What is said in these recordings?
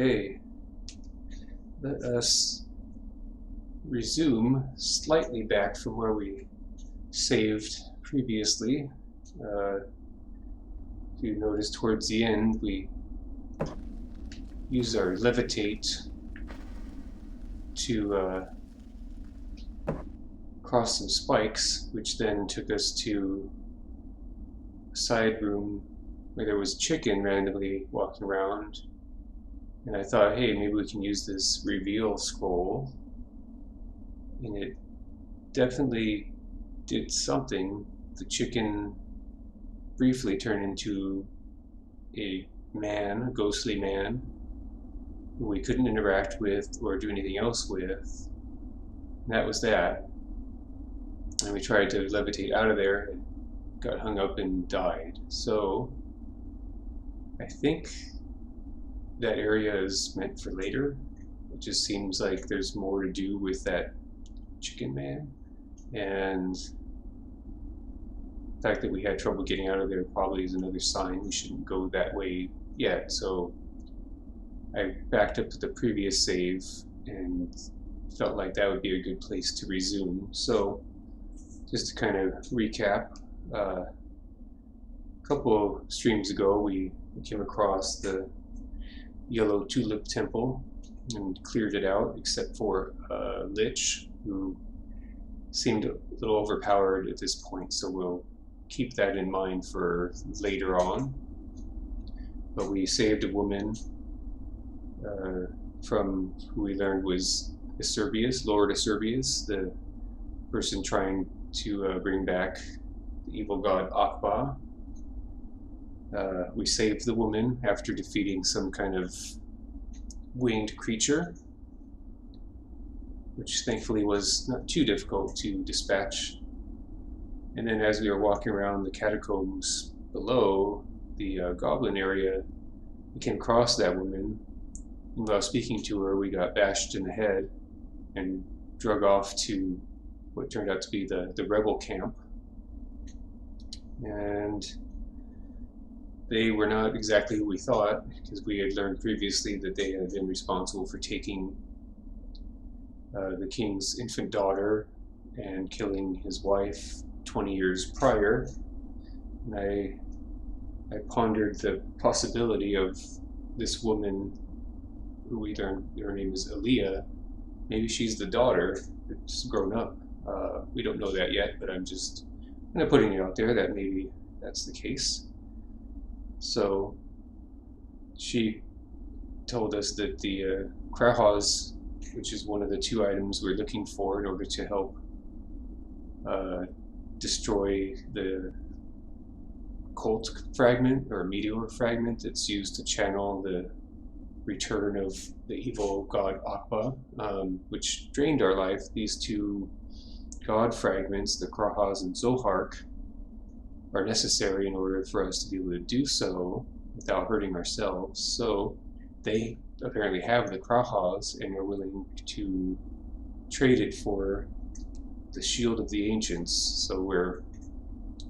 Okay, let us resume slightly back from where we saved previously. If you notice towards the end, we used our levitate to cross some spikes, which then took us to a side room where there was chicken randomly walking around. And I thought, hey, maybe we can use this reveal scroll. And it definitely did something. The chicken briefly turned into a man, a ghostly man, who we couldn't interact with or do anything else with. And that was that. And we tried to levitate out of there and got hung up and died. So I think that area is meant for later. It just seems like there's more to do with that chicken man, and the fact that we had trouble getting out of there probably is another sign we shouldn't go that way yet. So I backed up to the previous save and felt like that would be a good place to resume. So just to kind of recap, a couple streams ago we came across the Yellow Tulip Temple and cleared it out, except for a Lich who seemed a little overpowered at this point, so we'll keep that in mind for later on. But we saved a woman from who we learned was Acerbius, Lord Acerbius, the person trying to bring back the evil god Akba. We saved the woman after defeating some kind of winged creature, which thankfully was not too difficult to dispatch. And then as we were walking around the catacombs below the goblin area, we came across that woman, and while speaking to her, we got bashed in the head and drug off to what turned out to be the rebel camp. And they were not exactly who we thought, because we had learned previously that they had been responsible for taking the king's infant daughter and killing his wife 20 years prior. And I pondered the possibility of this woman, who we learned her name is Aaliyah. Maybe she's the daughter that's grown up. We don't know that yet, but I'm just kind of putting it out there that maybe that's the case. So she told us that the Krahas, which is one of the two items we're looking for in order to help destroy the cult fragment or meteor fragment that's used to channel the return of the evil god Akba, which drained our life. These two god fragments, the Krahas and Zohark, are necessary in order for us to be able to do so without hurting ourselves. So they apparently have the Krahas and are willing to trade it for the Shield of the Ancients. So we're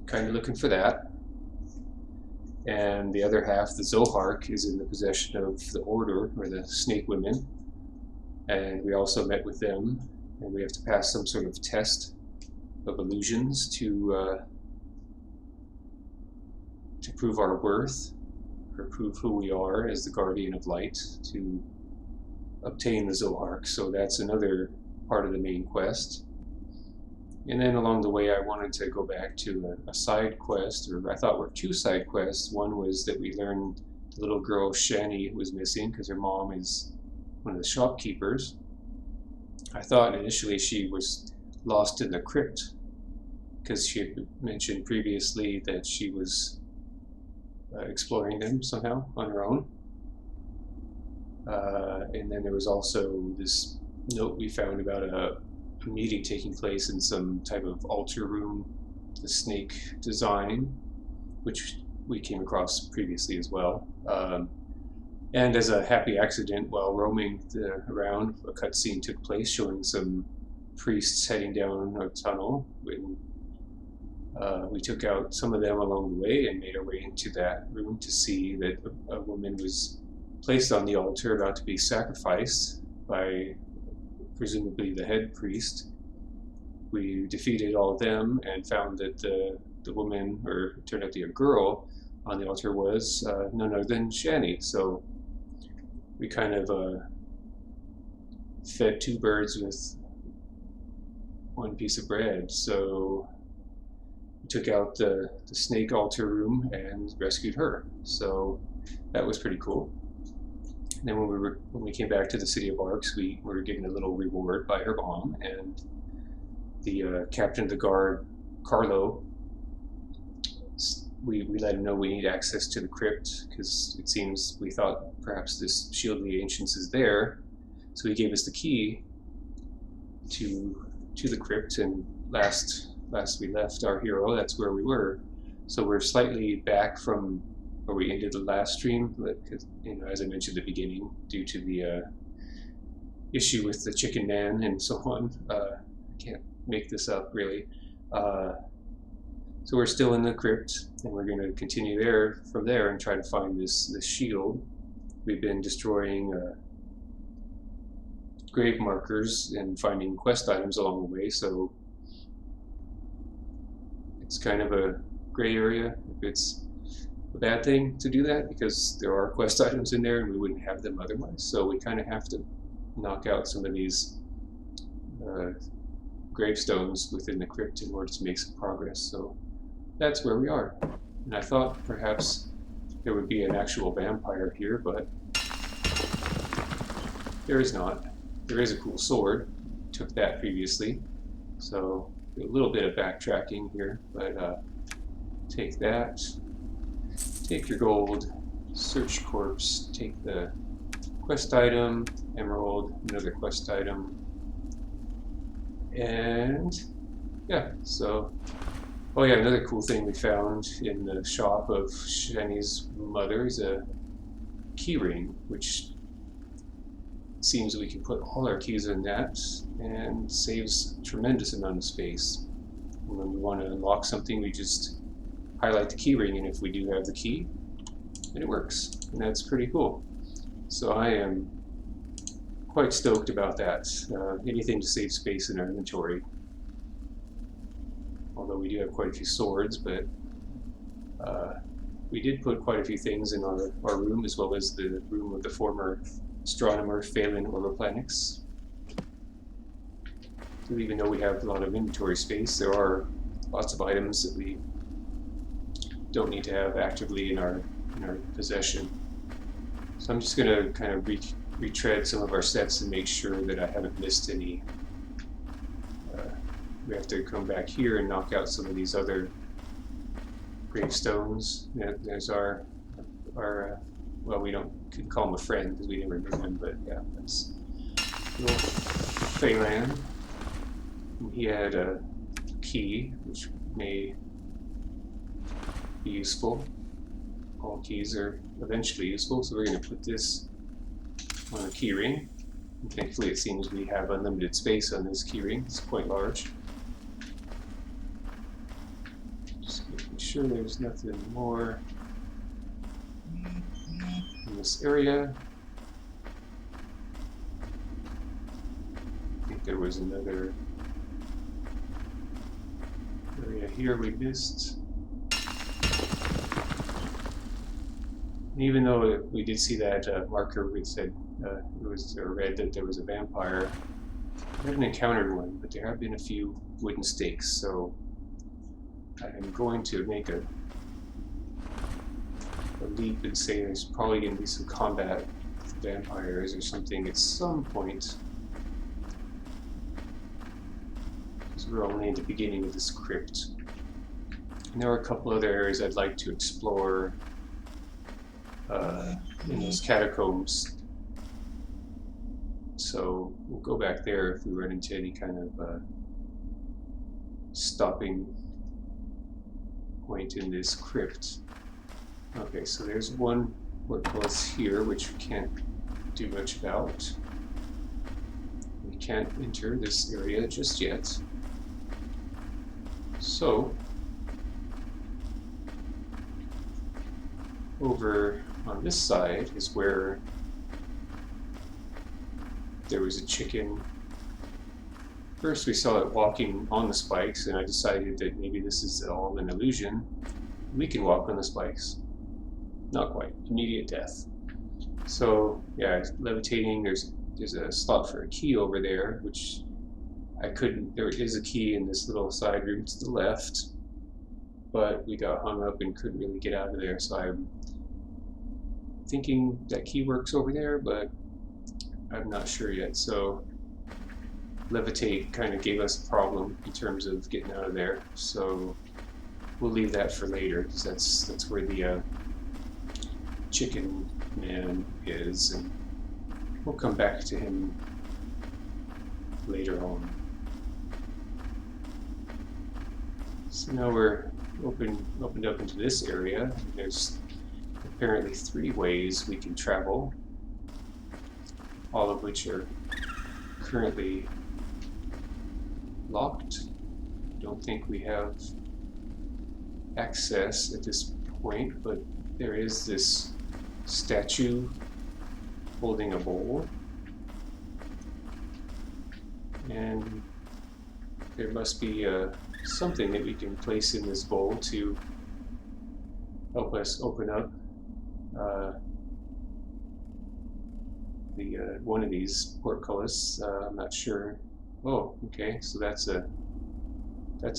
kind of looking for that. And the other half, the Zohark, is in the possession of the Order, or the Snake Women. And we also met with them, and we have to pass some sort of test of illusions to prove our worth, or prove who we are as the Guardian of Light, to obtain the Zohark. So that's another part of the main quest. And then along the way I wanted to go back to a side quest, or I thought were two side quests. One was that we learned the little girl Shani was missing because her mom is one of the shopkeepers. I thought initially she was lost in the crypt because she had mentioned previously that she was exploring them somehow on her own. And then there was also this note we found about a meeting taking place in some type of altar room, the snake design, which we came across previously as well. And as a happy accident, while roaming around, a cutscene took place showing some priests heading down a tunnel. We took out some of them along the way and made our way into that room to see that a woman was placed on the altar, about to be sacrificed by presumably the head priest. We defeated all of them and found that the woman, or it turned out to be a girl, on the altar was none other than Shani. So we kind of fed two birds with one piece of bread. So we took out the snake altar room and rescued her. So that was pretty cool. And then when we came back to the city of Arx, we were given a little reward by her mom, and the captain of the guard, Carlo, we let him know we need access to the crypt, because it seems we thought perhaps this Shield of the Ancients is there. So he gave us the key to the crypt, and last we left our hero, that's where we were. So we're slightly back from where we ended the last stream, because, as I mentioned at the beginning, due to the issue with the chicken man and so on. I can't make this up, really. So we're still in the crypt, and we're going to continue from there and try to find this shield. We've been destroying grave markers and finding quest items along the way, so it's kind of a gray area if it's a bad thing to do that, because there are quest items in there and we wouldn't have them otherwise. So we kind of have to knock out some of these gravestones within the crypt in order to make some progress. So that's where we are. And I thought perhaps there would be an actual vampire here, but there is not. There is a cool sword. Took that previously. So a little bit of backtracking here, but take that. Take your gold, search corpse, take the quest item, emerald, another quest item, and yeah, so, oh yeah, another cool thing we found in the shop of Shani's mother is a key ring, which seems we can put all our keys in that and saves a tremendous amount of space. And when we want to unlock something, we just highlight the key ring, and if we do have the key, then it works, and that's pretty cool. So I am quite stoked about that. Anything to save space in our inventory. Although we do have quite a few swords, but we did put quite a few things in our room, as well as the room of the former astronomer Phelan Oroplanix. So even though we have a lot of inventory space, there are lots of items that we don't need to have actively in our possession. So I'm just going to kind of retread some of our sets and make sure that I haven't missed any. We have to come back here and knock out some of these other gravestones. There's our well, we couldn't call him a friend because we never knew him, but yeah, that's little Phelan. And he had a key, which may be useful. All keys are eventually useful, so we're going to put this on a key ring. And thankfully it seems we have unlimited space on this key ring. It's quite large. Just making sure there's nothing more in this area. I think there was another area here we missed. And even though we did see that marker, we said it was read that there was a vampire. We haven't encountered one, but there have been a few wooden stakes, so I'm going to make a leap and say there's probably going to be some combat with vampires or something at some point. Because we're only at the beginning of this crypt. And there are a couple other areas I'd like to explore in those catacombs. So we'll go back there if we run into any kind of stopping point in this crypt. Okay, so there's one workplace here, which we can't do much about. We can't enter this area just yet. So, over on this side is where there was a chicken. First we saw it walking on the spikes, and I decided that maybe this is all an illusion. We can walk on the spikes. Not quite. Immediate death. So yeah, levitating. There's a slot for a key over there, which I couldn't. There is a key in this little side room to the left, but we got hung up and couldn't really get out of there. So I'm thinking that key works over there, but I'm not sure yet. So levitate kind of gave us a problem in terms of getting out of there. So we'll leave that for later, because that's where the chicken man is, and we'll come back to him later on. So now we're opened up into this area. There's apparently 3 ways we can travel, all of which are currently locked. Don't think we have access at this point, but there is this statue holding a bowl, and there must be something that we can place in this bowl to help us open up one of these portcullis. I'm not sure. Oh, okay, so that's a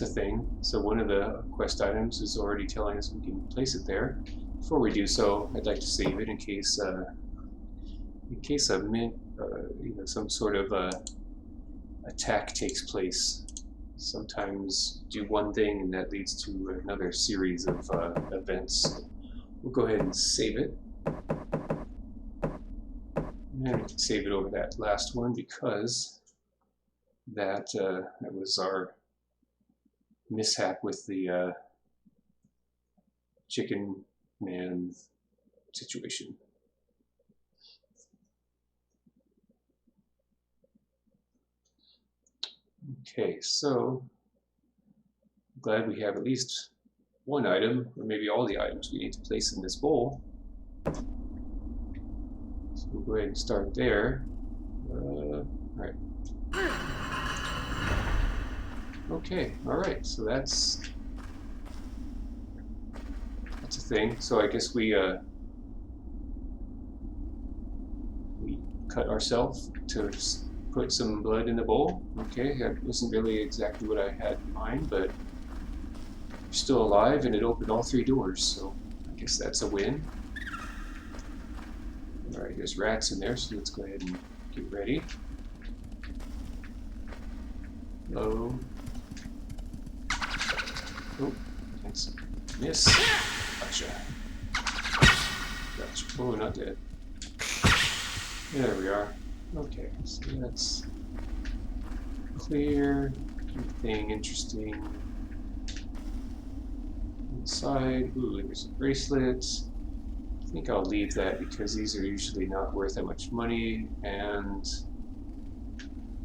thing. So one of the quest items is already telling us we can place it there. Before we do so, I'd like to save it in case some sort of attack takes place. Sometimes do one thing and that leads to another series of events. We'll go ahead and save it. And we can save it over that last one, because that was our mishap with the chicken man situation. Okay, so I'm glad we have at least one item, or maybe all the items we need to place in this bowl. So we'll go ahead and start there. Alright. Okay, alright, so that's a thing. So I guess we cut ourselves to put some blood in the bowl. Okay, that wasn't really exactly what I had in mind, but we're still alive, and it opened all 3 doors, so I guess that's a win. Alright, there's rats in there, so let's go ahead and get ready. Hello. Oh, thanks. Miss. Gotcha. Gotcha. Oh, not dead. There we are. Okay, so that's clear. Anything interesting inside? Ooh, there's a bracelet. I think I'll leave that because these are usually not worth that much money, and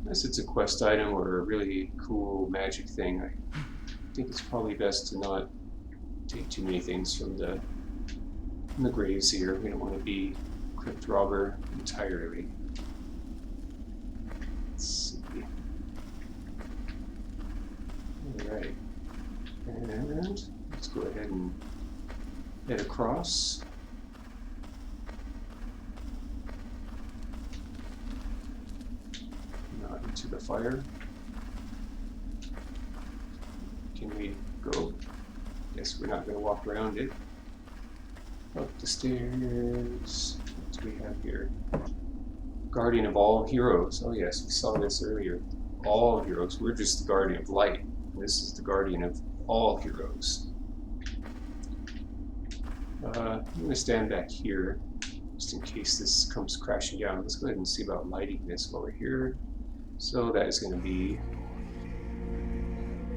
unless it's a quest item or a really cool magic thing, I think it's probably best to not take too many things from the graves here. We don't want to be crypt robber entirely. Let's see. Alright. And let's go ahead and head across. Not into the fire. Can we go? Guess we're not going to walk around it. Up the stairs. What do we have here? Guardian of all heroes. Oh yes, we saw this earlier. All heroes. We're just the guardian of light. This is the guardian of all heroes. I'm going to stand back here just in case this comes crashing down. Let's go ahead and see about lighting this while we're here. So that is going to be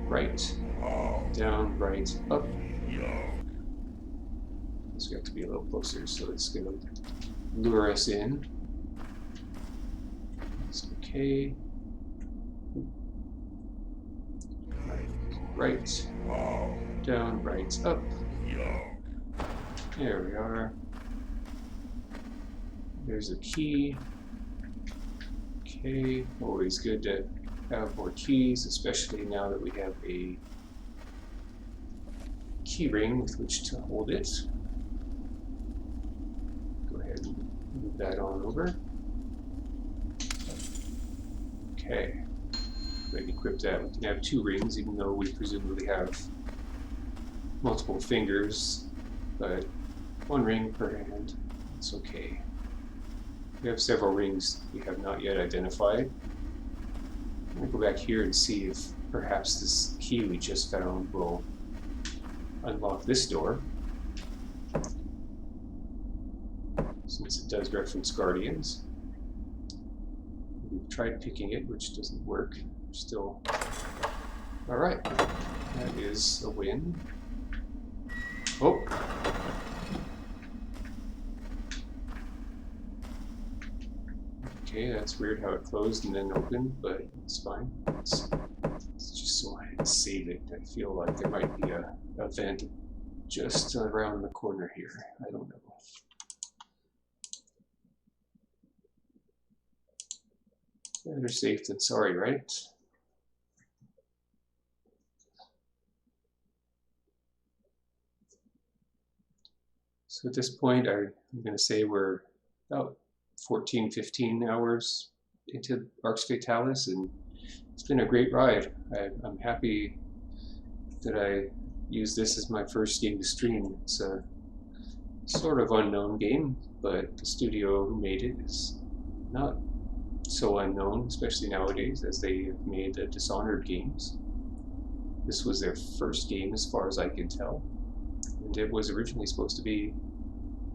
right, down, right, up. So we have to be a little closer, so it's going to lure us in. That's okay. Right, down, right, up. There we are. There's a key. Okay, always good to have more keys, especially now that we have a key ring with which to hold it. Go ahead and move that on over. Okay, go ahead and equip that. We can have 2 rings, even though we presumably have multiple fingers, but 1 ring per hand. It's okay. We have several rings we have not yet identified. I'm going to go back here and see if perhaps this key we just found will unlock this door, since it does reference Guardians. We've tried picking it, which doesn't work. Still. Alright, that is a win. Oh! Okay, that's weird how it closed and then opened, but it's fine. It's just so I save it. I feel like there might be a vent just around the corner here. I don't know. Better safe than sorry, right? So at this point, I'm going to say we're about 14, 15 hours into Arx Fatalis, and it's been a great ride. I'm happy that I used this as my first game to stream. It's a sort of unknown game, but the studio who made it is not so unknown, especially nowadays, as they have made the Dishonored games. This was their first game as far as I can tell, and it was originally supposed to be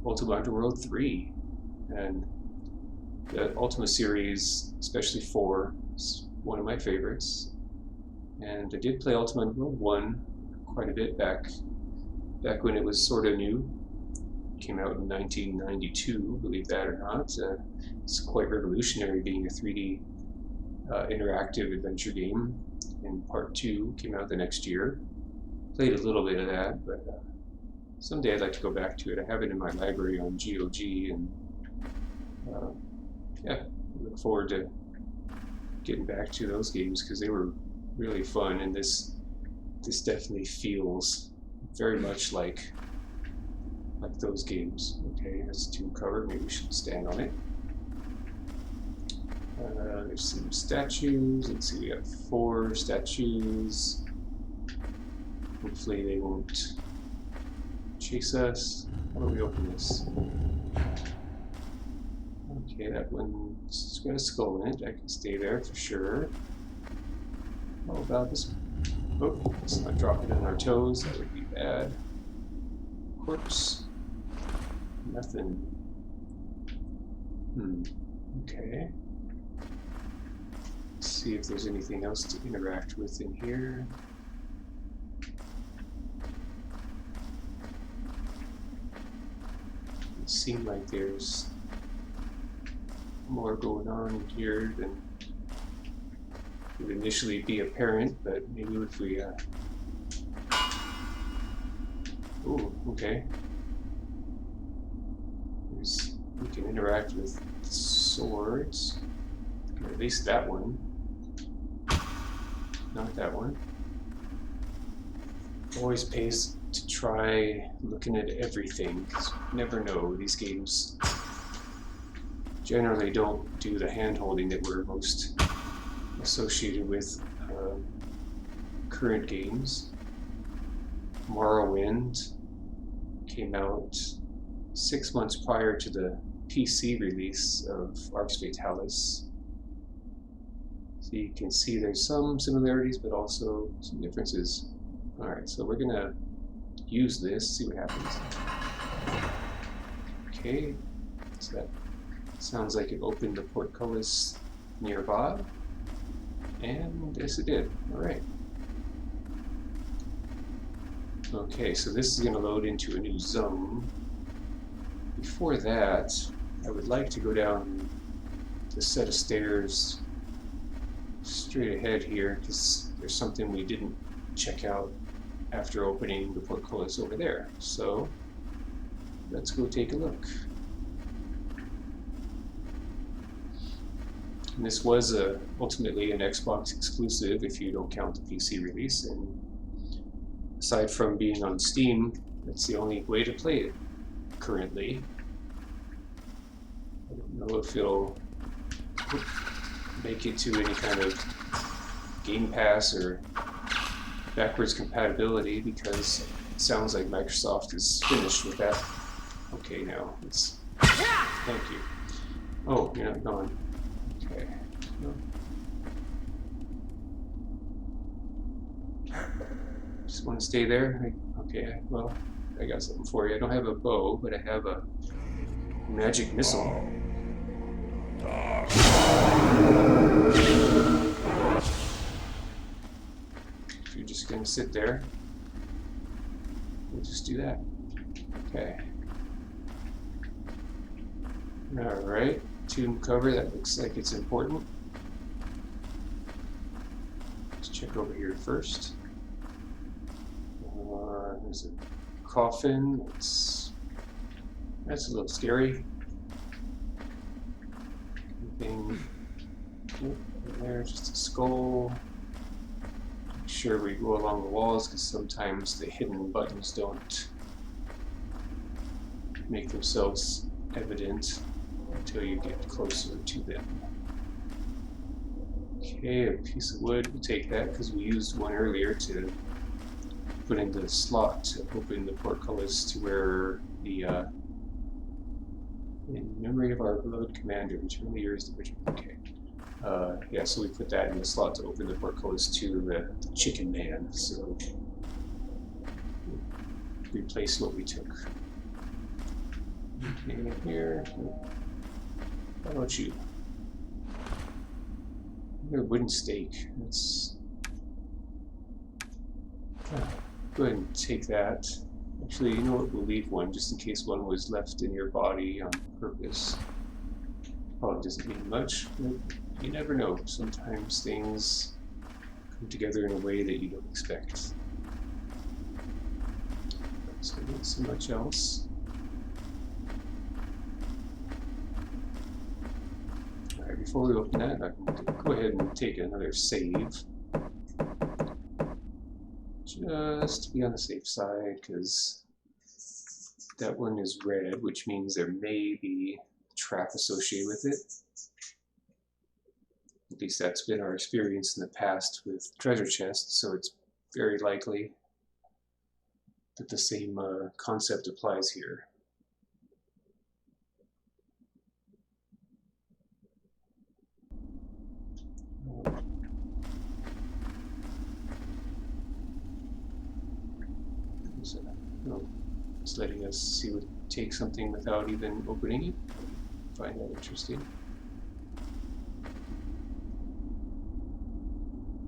Ultima Underworld 3, and the Ultima series, especially 4, is one of my favorites. And I did play Ultima Underworld 1 quite a bit back when it was sort of new. It came out in 1992, believe that or not. It's quite revolutionary being a 3D interactive adventure game. And Part 2 came out the next year. Played a little bit of that, but someday I'd like to go back to it. I have it in my library on GOG, and yeah, I look forward to getting back to those games because they were really fun, and this definitely feels very much like those games. Okay, it has a tomb cover. Maybe we should stand on it. There's some statues. Let's see, we got 4 statues. Hopefully they won't chase us. How about we open this? Okay, that one's got a skull in it. I can stay there for sure. How about this one? Oh, let's not drop it on our toes. That would be bad. Corpse. Nothing. Okay. Let's see if there's anything else to interact with in here. It seems like there's more going on here than would initially be apparent, but maybe if we ooh, okay. We can interact with swords. Or at least that one. Not that one. Always pays to try looking at everything, 'cause you never know. These games generally don't do the hand-holding that we're most associated with current games. Morrowind came out 6 months prior to the PC release of Arx Fatalis. So you can see there's some similarities, but also some differences. Alright, so we're gonna use this, see what happens. Okay, so that sounds like it opened the portcullis nearby. And yes, it did. Alright. Okay, so this is going to load into a new zone. Before that, I would like to go down the set of stairs straight ahead here, because there's something we didn't check out after opening the portcullis over there. So let's go take a look. And this was ultimately an Xbox exclusive if you don't count the PC release, and aside from being on Steam, that's the only way to play it currently. I don't know if it'll make it to any kind of Game Pass or backwards compatibility, because it sounds like Microsoft is finished with that. Okay, now it's... Thank you. Oh, you're not gone. Okay. No. Just want to stay there? Okay, well, I got something for you. I don't have a bow, but I have a magic missile. If you're just gonna sit there, we'll just do that. Okay. Alright, tomb cover, that looks like it's important. Let's check over here first. There's a coffin. That's a little scary. Anything there? Just a skull. Make sure we go along the walls, because sometimes the hidden buttons don't make themselves evident until you get closer to them. Okay, a piece of wood. We'll take that because we used one earlier to put in the slot to open the portcullis to where the in memory of our beloved commander, return the years to which. Okay. Yeah, so we put that in the slot to open the portcullis to the chicken man. So replace what we took. Okay, here. How about you? A wooden stake. Let's go ahead and take that. Actually, you know what? We'll leave one just in case one was left in your body on purpose. Probably doesn't mean much, but you never know. Sometimes things come together in a way that you don't expect. So not so much else. Alright, before we open that, I can go ahead and take another save. Just to be on the safe side, because that one is red, which means there may be a trap associated with it. At least that's been our experience in the past with treasure chests, so it's very likely that the same concept applies here. No, it's letting us see what take something without even opening it. I find that interesting.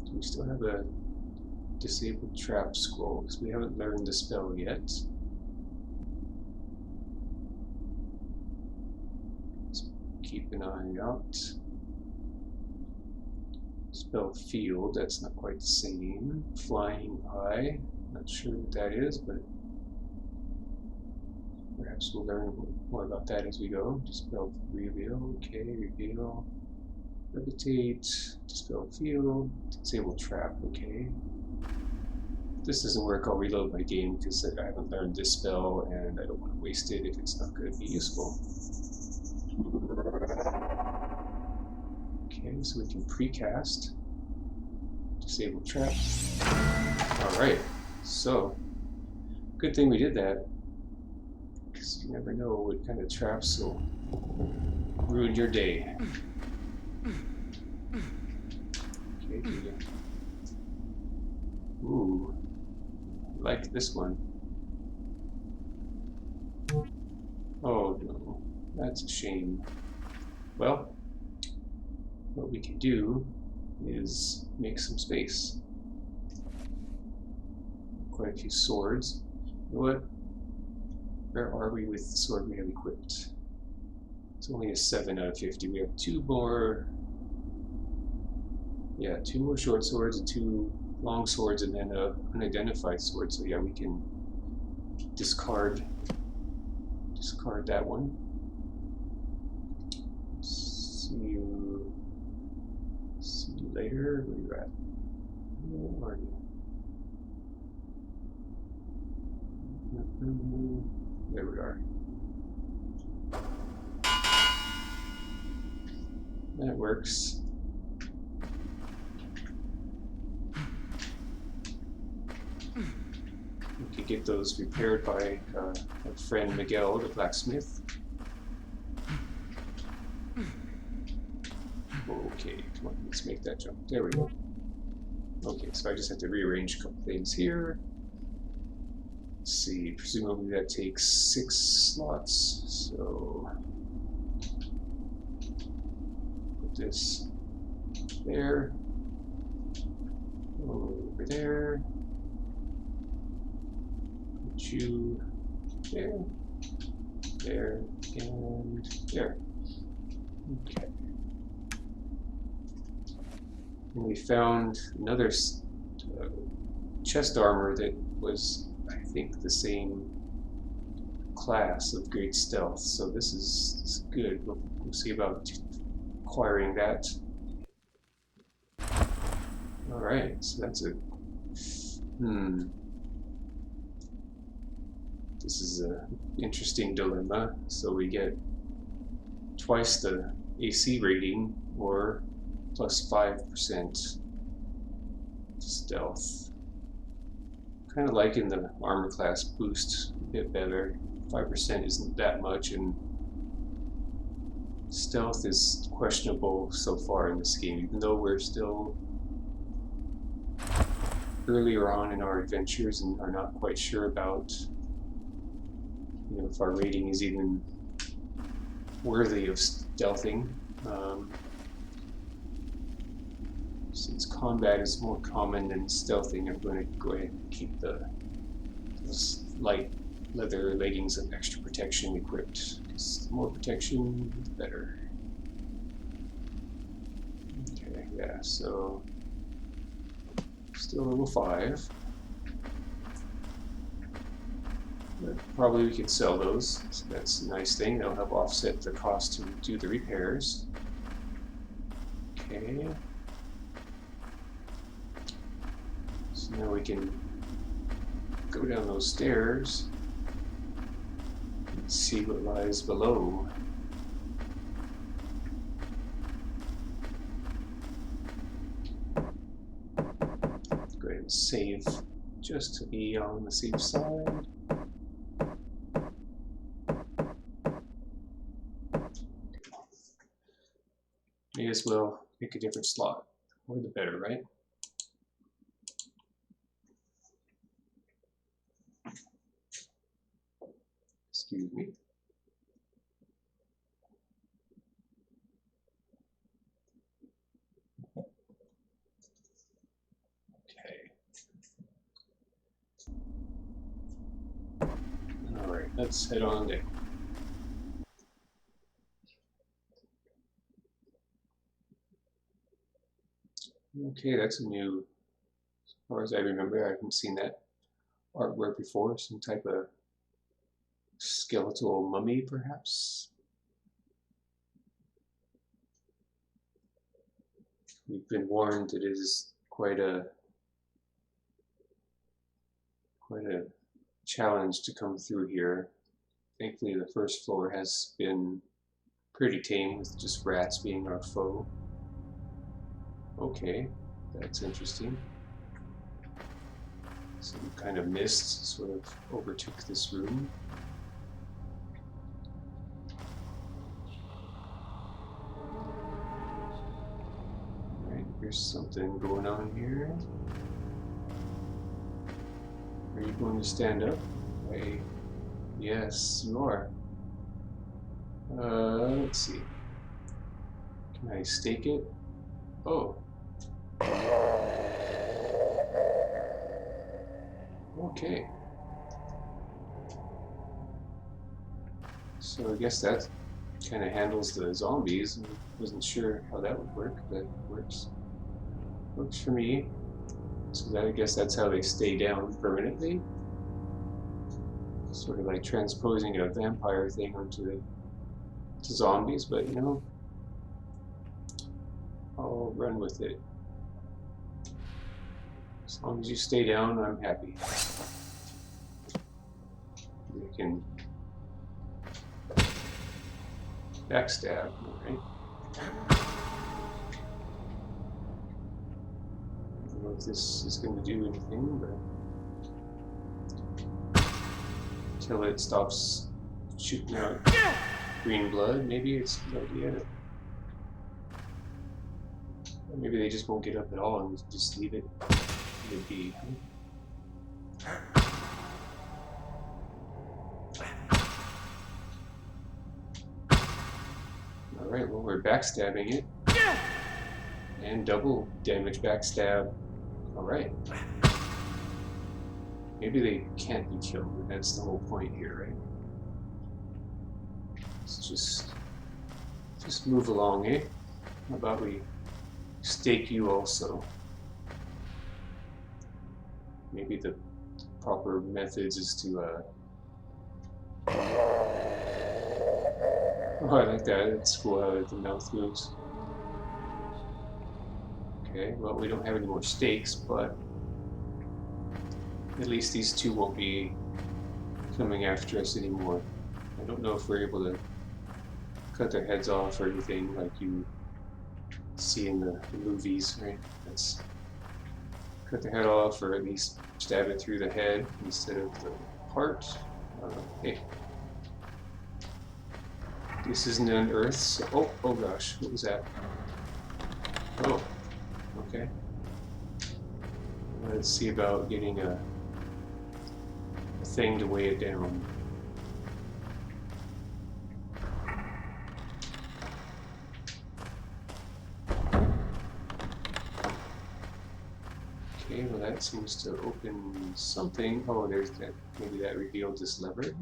Do we still have a disabled trap scroll? Because we haven't learned the spell yet. Let's keep an eye out. Spell field, that's not quite the same. Flying eye, not sure what that is, but perhaps we'll learn more about that as we go. Dispel reveal, okay, reveal. Levitate, dispel field, disable trap, okay. If this doesn't work, I'll reload my game because I haven't learned this spell and I don't want to waste it if it's not going to be useful. Okay, so we can precast. Disable trap. Alright, so good thing we did that. You never know what kind of traps will ruin your day. Okay, ooh, I like this one. Oh no, that's a shame. Well, what we can do is make some space. Quite a few swords. You know what? Where are we with the sword we have equipped? It's only a 7 out of 50. We have 2 more... Yeah, 2 more short swords and 2 long swords and then an unidentified sword. So yeah, we can discard that one. Let's see. later. Where you at? Where are you? There we are. That works. We could get those repaired by our friend Miguel, the blacksmith. Okay, come on, let's make that jump. There we go. Okay, so I just have to rearrange a couple things here. Let's see, presumably that takes 6 slots, so put this there, over there, put you there, there, and there. Okay. And we found another chest armor that was, I think, the same class of great stealth, so this is good. We'll see about acquiring that. Alright, so that's a... This is an interesting dilemma. So we get twice the AC rating, or plus 5% stealth. Kind of liking the armor class boost a bit better. 5% isn't that much, and stealth is questionable so far in this game, even though we're still earlier on in our adventures and are not quite sure about, you know, if our rating is even worthy of stealthing. Since combat is more common than stealthing, I'm going to go ahead and keep those light leather leggings of extra protection equipped, because the more protection, the better. Okay, yeah, so still level 5. But probably we could sell those, so that's a nice thing. That'll help offset the cost to do the repairs. Okay. So now we can go down those stairs and see what lies below. Go ahead and save just to be on the safe side. May as well pick a different slot. The more the better, right? Excuse me. Okay. All right, let's head on down. Okay, that's a new, as far as I remember, I haven't seen that artwork before. Some type of skeletal mummy, perhaps. We've been warned that it is quite a challenge to come through here. Thankfully, the first floor has been pretty tame, with just rats being our foe. Okay, that's interesting. Some kind of mist sort of overtook this room. Alright, there's something going on here. Are you going to stand up? Hey, yes, you are. Let's see. Can I stake it? Oh. Okay. So I guess that kind of handles the zombies. I wasn't sure how that would work, but it works. Works for me. So that, I guess that's how they stay down permanently. Sort of like transposing a vampire thing onto zombies, but you know, I'll run with it. As long as you stay down, I'm happy. We can backstab, alright. I don't know if this is going to do anything, but until it stops shooting out green blood, maybe it's a good idea. Or maybe they just won't get up at all and just leave it be. Alright, well, we're backstabbing it. And double damage backstab. Alright. Maybe they can't be killed, but that's the whole point here, right? Let's just move along, eh? How about we stake you also? Maybe the proper methods is to oh, I like that. It's cool how the mouth moves. Okay, well, we don't have any more stakes, but at least these two won't be coming after us anymore. I don't know if we're able to cut their heads off or anything like you see in the movies, right? That's cut the head off, or at least stab it through the head instead of the heart. Hey. This isn't unearthed, so oh gosh, what was that? Oh, okay. Let's see about getting a thing to weigh it down. Okay, well that seems to open something. Oh, there's that. Maybe that revealed this lever.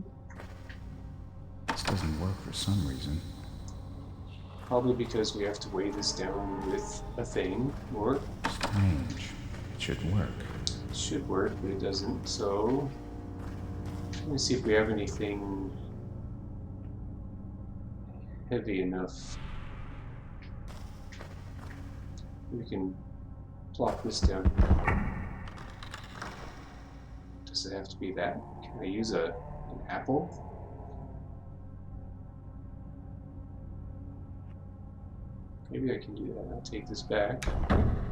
This doesn't work for some reason. Probably because we have to weigh this down with a thing, or... Strange. It should work. It should work, but it doesn't, so... Let me see if we have anything heavy enough. We can plop this down. Does it have to be that? Can I use an apple? Maybe I can do that. I'll take this back.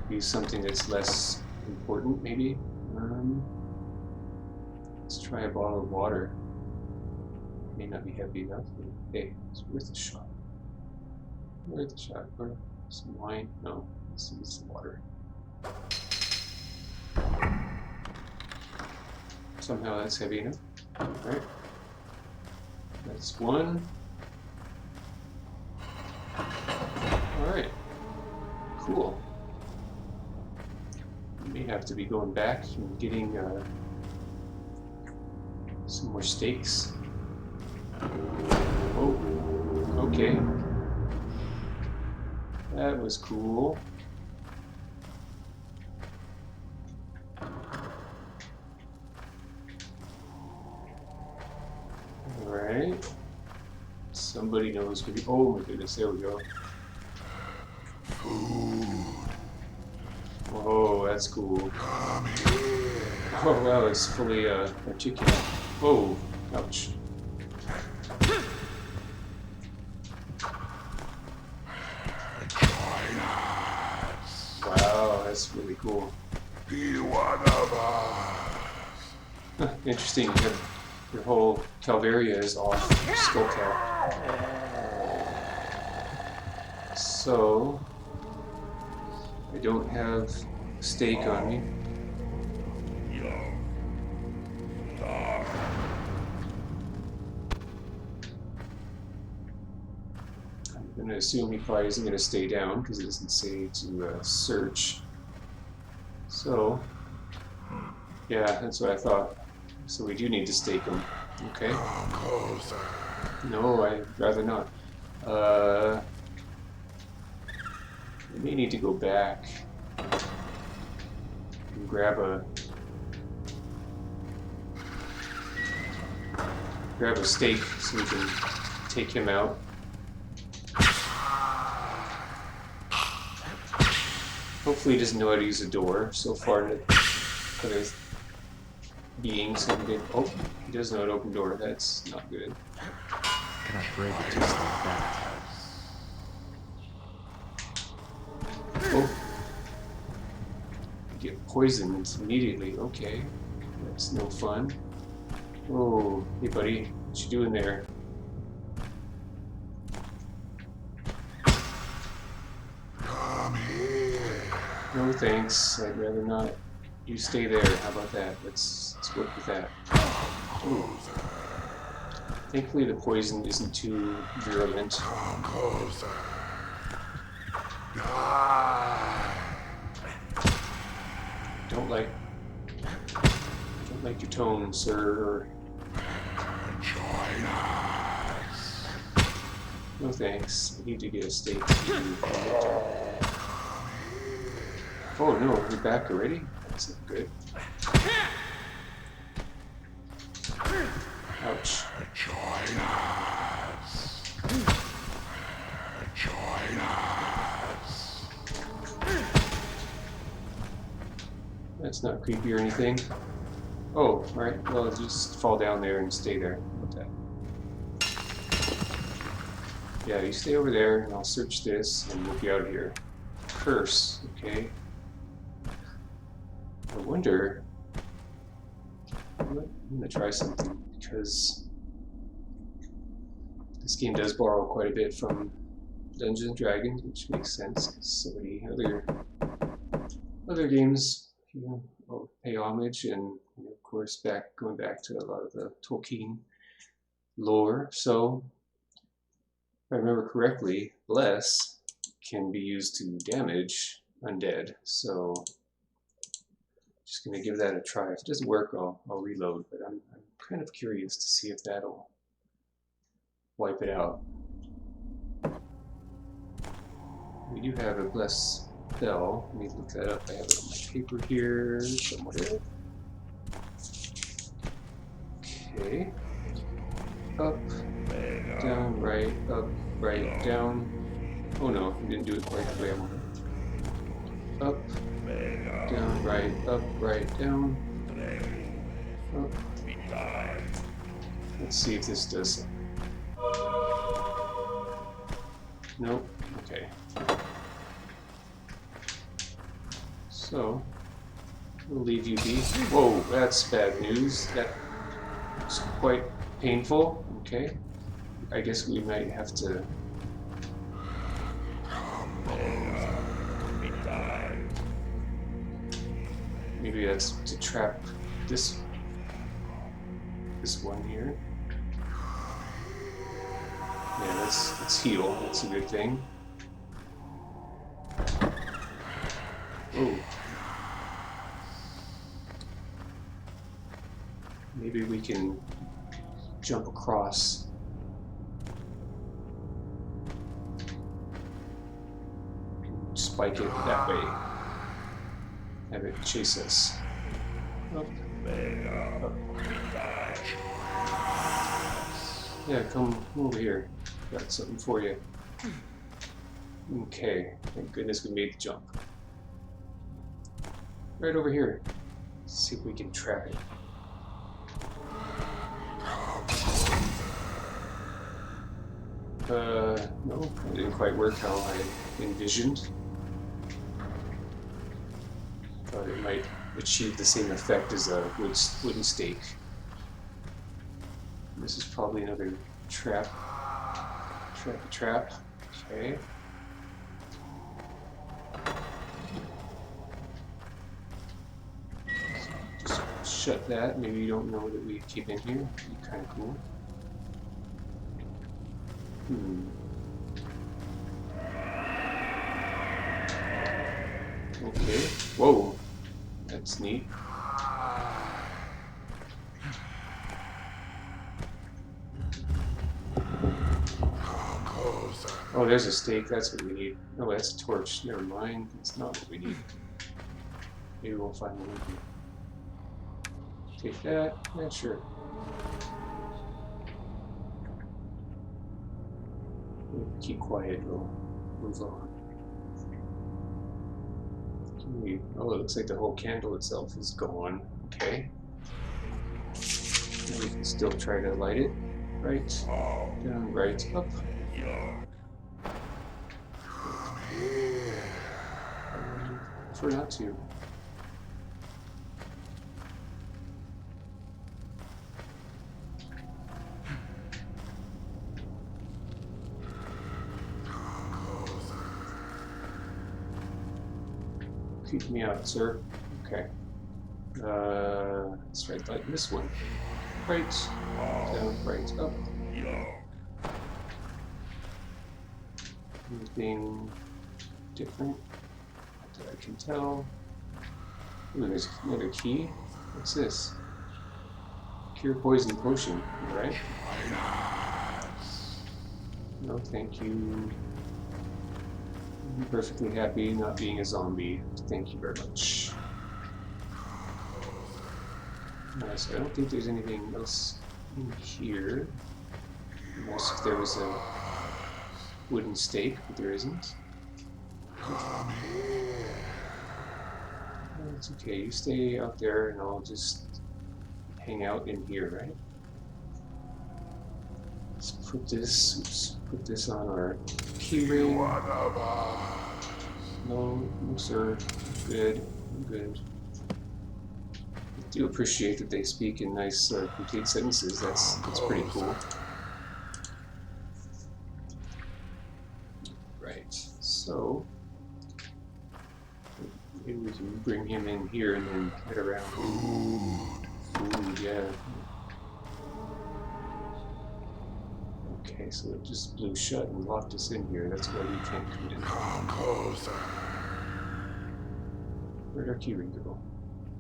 Use something that's less important, maybe. Let's try a bottle of water. May not be heavy enough, but hey, it's worth a shot. Worth a shot. Or some wine? No, let's use some water. Somehow that's heavy enough. Alright. That's one. Alright. Cool. We may have to be going back and getting some more stakes. Oh, okay. That was cool. Alright. Somebody knows where. Oh my goodness, there we go. Oh, that's cool. Oh wow, it's fully articulate. Whoa, ouch. Wow, that's really cool. Be one of us. Interesting, your whole Calvaria is off skullcap. So, I don't have steak on me. I'm going to assume he probably isn't going to stay down because it doesn't say to search. So, yeah, that's what I thought. So we do need to stake him. Okay. Come closer. No, I'd rather not. We may need to go back and grab a stake so we can take him out. Hopefully he doesn't know how to use a door. So far other beings. Oh, he does know an open door. That's not good. Cannot break it just like that. Oh. You get poisoned immediately. Okay. That's no fun. Oh, hey buddy. What you doing there? Come here. No thanks. I'd rather not. You stay there. How about that? Let's work with that. Ooh. Thankfully the poison isn't too virulent. Come closer. Die. Don't like your tone, sir. Join us. No thanks. I need to get a steak. Oh no, you're back already? That's not good. Ouch. Join us. Join us. That's not creepy or anything. Oh, alright. Well, just fall down there and stay there. How about that? Yeah, you stay over there and I'll search this and we'll be out of here. Curse, okay. I wonder... I'm gonna try something because this game does borrow quite a bit from Dungeons and Dragons, which makes sense because so many other games, you know, will pay homage, and you know, of course going back to a lot of the Tolkien lore. So, if I remember correctly, bless can be used to damage undead. So. Just gonna give that a try. If it doesn't work, I'll reload, but I'm kind of curious to see if that'll wipe it out. We do have a bless spell. Let me look that up. I have it on my paper here somewhere. Okay. Up, down, right, up, right, down. Oh no, we didn't do it quite the way I wanted. Up. Down, right, up, right, down. Up. Let's see if this does something. Nope. Okay. So, we'll leave you be. Whoa, that's bad news. That's quite painful. Okay. I guess we might have to... Maybe that's to trap this one here. Yeah, let's heal. That's a good thing. Oh. Maybe we can jump across. Spike it that way. Have it chase us. Up. Up. Yeah, come over here. Got something for you. Okay, thank goodness we made the jump. Right over here. Let's see if we can trap it. No, that didn't quite work how I envisioned. Thought it might achieve the same effect as a wooden stake. This is probably another trap. Trap. Okay. Just shut that. Maybe you don't know that we came in here. That'd be kind of cool. Okay. Whoa. That's neat. Oh, there's a stake. That's what we need. Oh, that's a torch. Never mind. That's not what we need. Maybe we'll find one here. Take that. Yeah, sure. We'll keep quiet. We'll move on. Oh, it looks like the whole candle itself is gone. Okay. We can still try to light it. Right. Down, right, up. Prefer not to. Keep me out, sir. Okay. Let's try to light this one. Right. Down, right, up. Anything different that I can tell? Ooh, there's another key. What's this? Cure poison potion, right? No, thank you. I'm perfectly happy not being a zombie. Thank you very much. So I don't think there's anything else in here. Unless if there was a wooden stake, but there isn't. It's okay, you stay out there and I'll just hang out in here, right? Let's put this on our keyring. No, sir. Good, I'm good. I do appreciate that they speak in nice, complete sentences. That's pretty cool. Right, so maybe we can bring him in here and then head around. Food, yeah. Okay, so it just blew shut and locked us in here. That's why we can't come in. Come closer. Where'd our keyring go?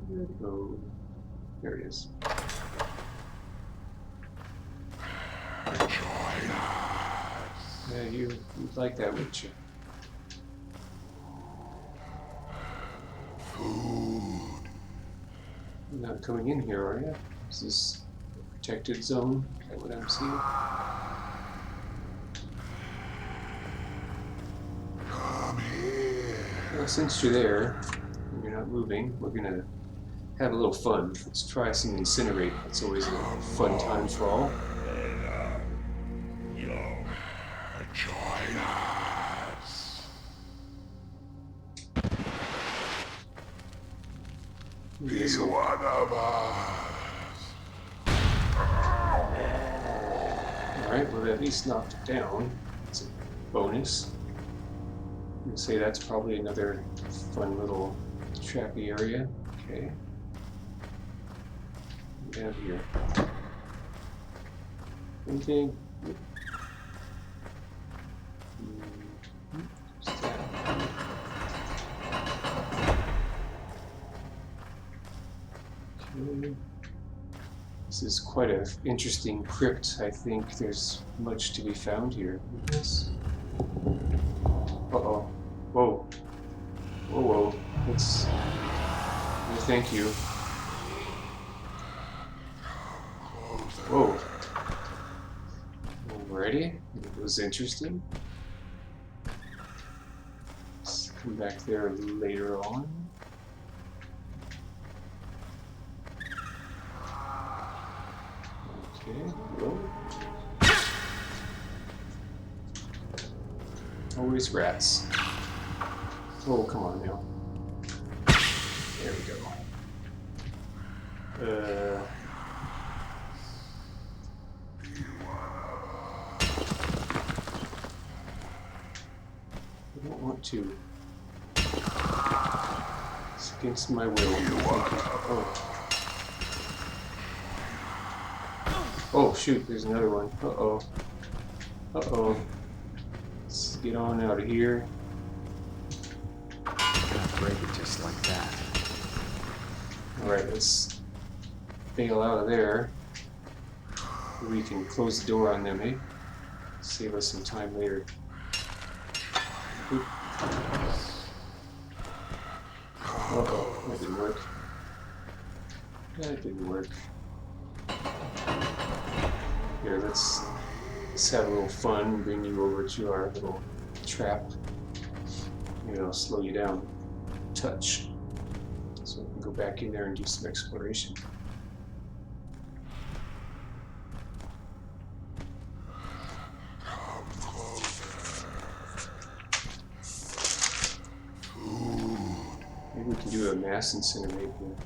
Where'd it go? There it is. Join us. Yeah, you'd like that, wouldn't you? Food. You're not coming in here, are you? Is this a protected zone? Is that what I'm seeing? Come here. Well, since you're there, and you're not moving, we're gonna have a little fun. Let's try some incinerate. That's always a fun time for all. Join us. Be one of us. Alright, well, at least knocked it down. It's a bonus. I'm gonna say that's probably another fun little trappy area. Okay. What do we have here? Anything? What's that? Okay. This is quite an interesting crypt. I think there's much to be found here. Yes. Uh-oh. Whoa. Whoa, whoa. Let's... No, thank you. Whoa. Alrighty. It was interesting. Let's come back there later on. Okay. Whoa. Always rats. Oh, come on now. There we go. I don't want to. It's against my will. Oh. Oh, shoot, there's another one. Uh-oh. Uh-oh. Let's get on out of here. Gotta break it just like that. Alright, let's bail out of there. We can close the door on them, eh? Save us some time later. Oop. Uh-oh, that didn't work. That didn't work. Here, let's have a little fun and bring you over to our little trap. Maybe I'll slow you down. touch. So we can go back in there and do some exploration. Come closer. Maybe we can do a mass incinerate here.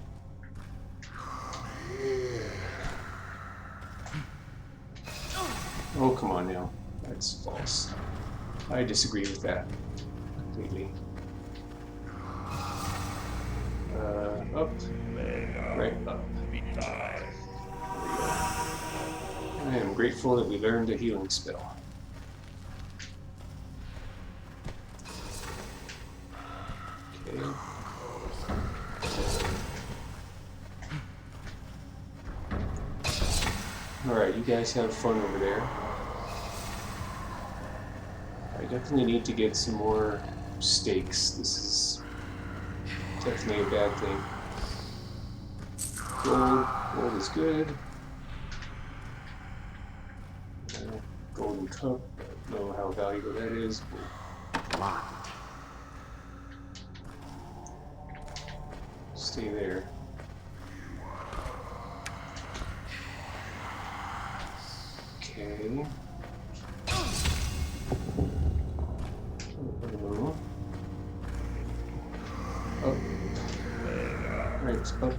Here. Oh, come on now. That's false. I disagree with that completely. Up. Right up. There we go. I am grateful that we learned a healing spell. Okay. Alright, you guys have fun over there. I definitely need to get some more stakes. This is definitely a bad thing. Gold is good. Golden cup, I don't know how valuable that is. Locked. Stay there. Okay. Up. Right, up.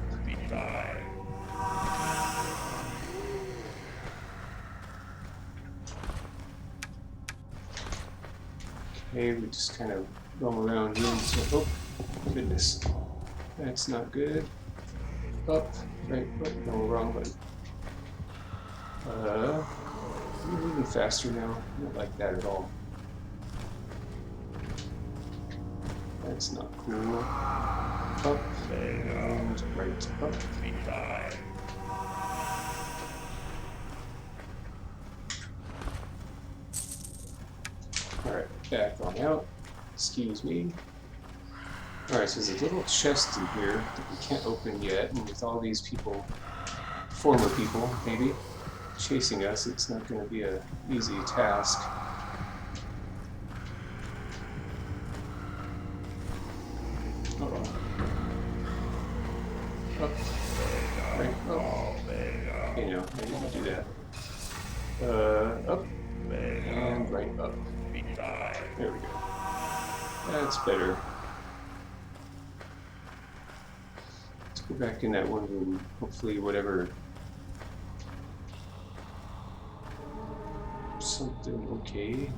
Okay, we just kind of roam around here until, oh, goodness. That's not good. Up, right, oh, no, wrong button. We're moving faster now. I don't like that at all. That's not cool. Up, and right, up. Alright, back on out. Excuse me. Alright, so there's a little chest in here that we can't open yet, and with all these people, former people, maybe, chasing us, it's not going to be an easy task. Uh-oh. Up. Right, up. Okay, no, I didn't do that. Up. And right up. There we go. That's better. Let's go back in that one room. Hopefully whatever... something okay.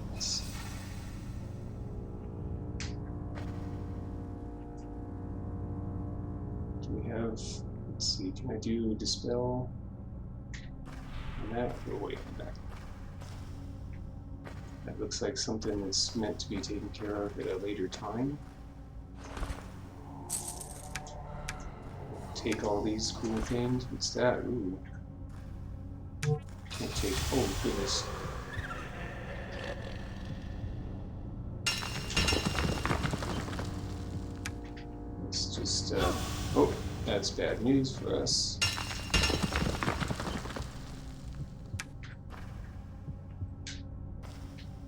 Do we have... let's see, can I do dispel? And that? Oh wait, back. That looks like something that's meant to be taken care of at a later time. Take all these cool things. What's that? Ooh. Can't take. Oh, goodness. Let's just. Oh, that's bad news for us.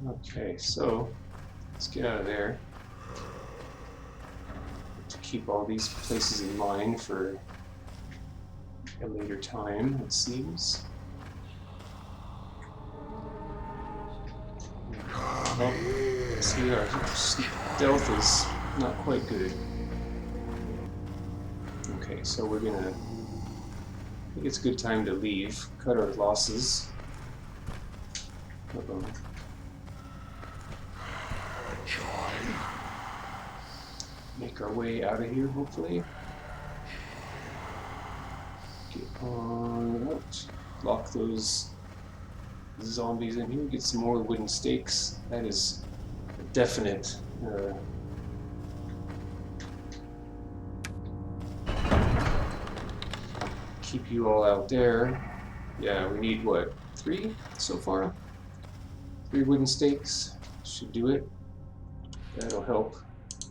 Okay, so let's get out of there. To keep all these places in mind for a later time, it seems. Oh, see, our stealth is not quite good. Okay, so we're gonna. I think it's a good time to leave, cut our losses. Uh-oh. Make our way out of here, hopefully. Get on out. Lock those zombies in here. Get some more wooden stakes. That is a definite. Keep you all out there. Yeah, we need what? 3 so far? 3 wooden stakes. Should do it. That'll help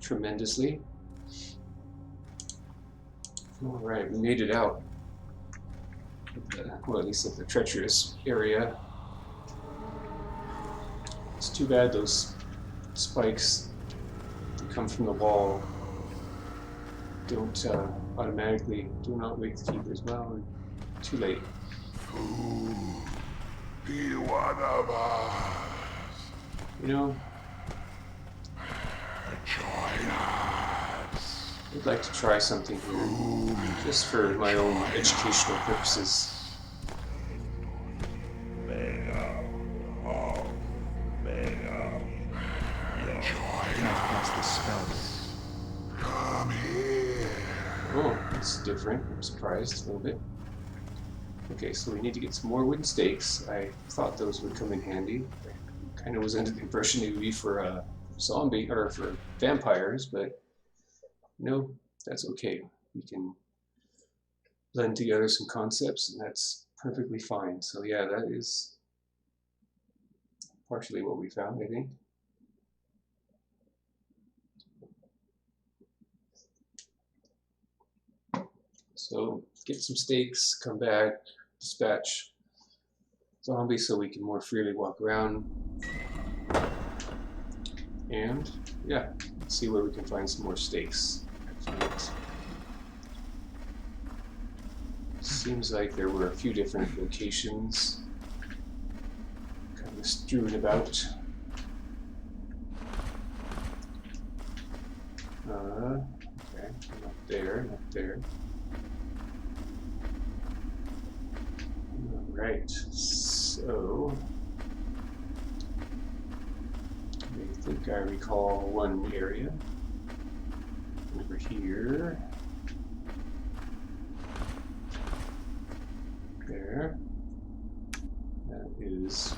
tremendously. Alright, we made it out. Well, at least at the treacherous area. It's too bad those spikes that come from the wall don't automatically do not wake the keepers. Well, too late. Who be one of us? You know, Join us. I'd like to try something here, just for my own educational purposes. Cast the spell. Come here. Oh, that's different. I'm surprised a little bit. Okay, so we need to get some more wooden stakes. I thought those would come in handy. I kind of was under the impression it would be for zombie or for vampires, but no, that's okay. We can blend together some concepts, and that's perfectly fine. So yeah, that is partially what we found, I think. So get some stakes, come back, dispatch zombies so we can more freely walk around. And yeah, let's see where we can find some more stakes. Seems like there were a few different locations kind of strewn about. Okay, not there, not there. Alright, so I think I recall one area over here. There. That is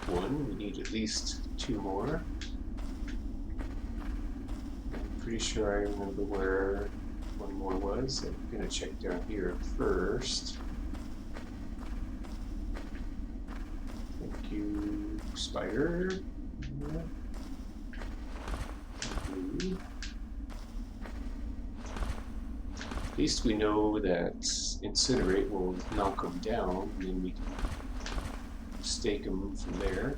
one. We need at least two more. I'm pretty sure I remember where one more was. I'm going to check down here first. Thank you, spider. At least we know that incinerate will knock them down, and then we can stake them from there.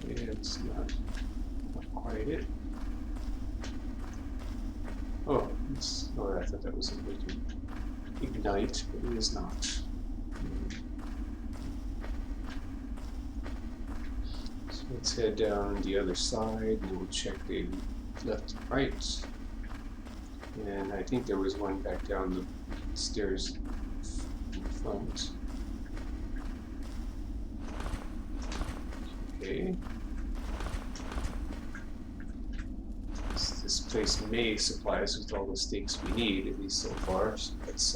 Okay, that's not quite it. Oh, I thought that was a way to ignite, but it is not. So let's head down the other side and we'll check the left and right. And I think there was one back down the stairs in front. Okay. This place may supply us with all the stakes we need, at least so far. So that's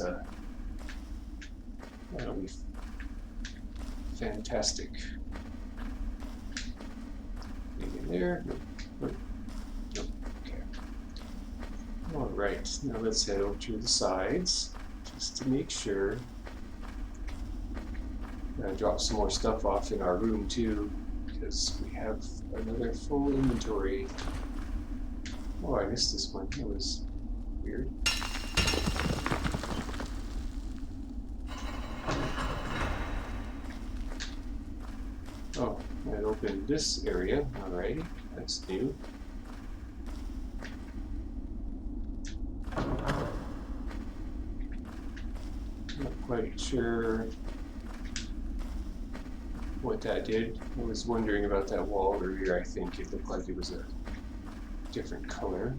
that'll be fantastic. Anything there? Nope. Nope. Okay. All right. Now let's head over to the sides just to make sure. I'm gonna drop some more stuff off in our room too, because we have another full inventory. Oh, I missed this one. That was weird. Oh, that opened this area. Alrighty, that's new. Not quite sure what that did. I was wondering about that wall earlier. I think it looked like it was a different color.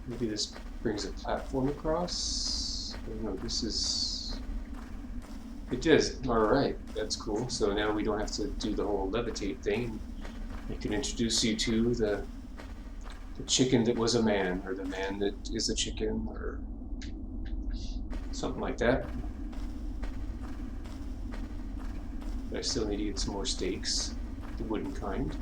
Maybe this brings a platform across. I don't know, this is... It does. Alright, that's cool. So now we don't have to do the whole levitate thing. I can introduce you to the chicken that was a man, or the man that is a chicken, or something like that. But I still need to get some more stakes, the wooden kind.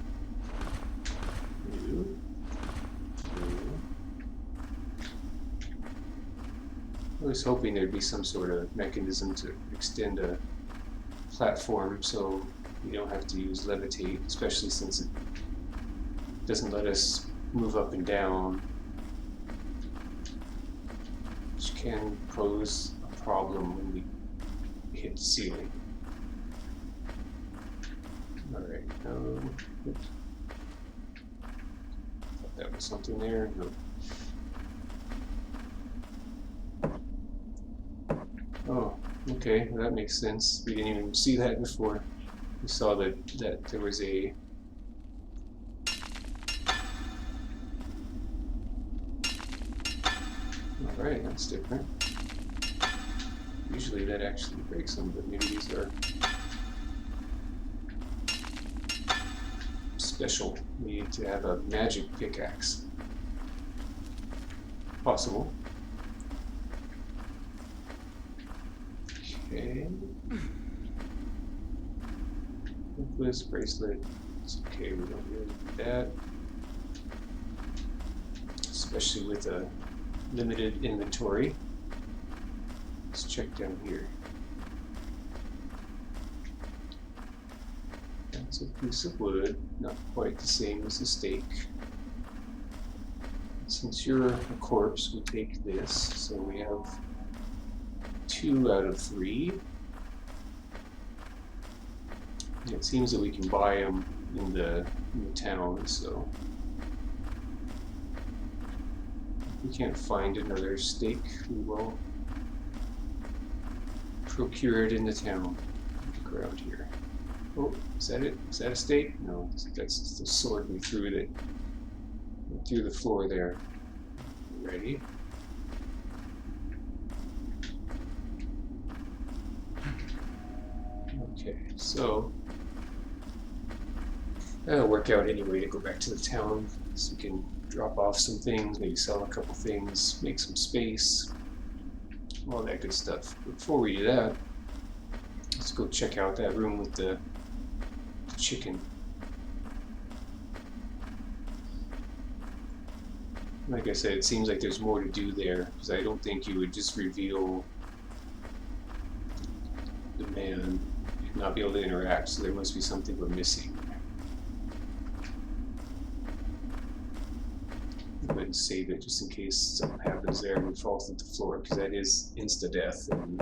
I was hoping there'd be some sort of mechanism to extend a platform so we don't have to use levitate, especially since it doesn't let us move up and down, which can pose a problem when we hit the ceiling. Alright, that was something there. No. Oh, okay, well, that makes sense. We didn't even see that before. We saw that there was a... Alright, that's different. Usually that actually breaks them, but maybe these are special. We need to have a magic pickaxe. Possible. Okay. Necklace, bracelet. It's okay, we don't really need that. Especially with a limited inventory. Let's check down here. That's a piece of wood, not quite the same as a stake. Since you're a corpse, we'll take this. So we have 2 out of 3. And it seems that we can buy them in the town, so if we can't find another stake, we will procure it in the town. Look around here. Oh, is that it? Is that a stake? No, that's the sword we threw that went through the floor there. Ready? Okay, so that'll work out anyway to go back to the town, so we can drop off some things, maybe sell a couple things, make some space, all that good stuff. But before we do that, let's go check out that room with the chicken. Like I said, it seems like there's more to do there, because I don't think you would just reveal the man and not be able to interact, so there must be something we're missing. Go ahead and save it just in case something happens there and it falls to the floor, because that is insta-death, and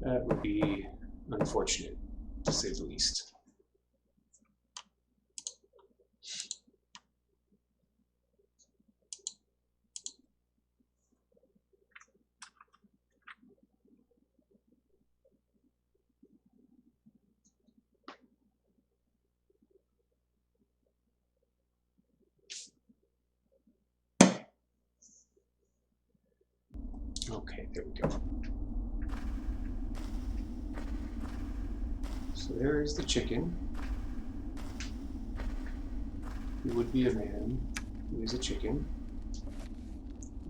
that would be unfortunate, to say the least. Okay, there we go. So there is the chicken. He would be a man who is a chicken,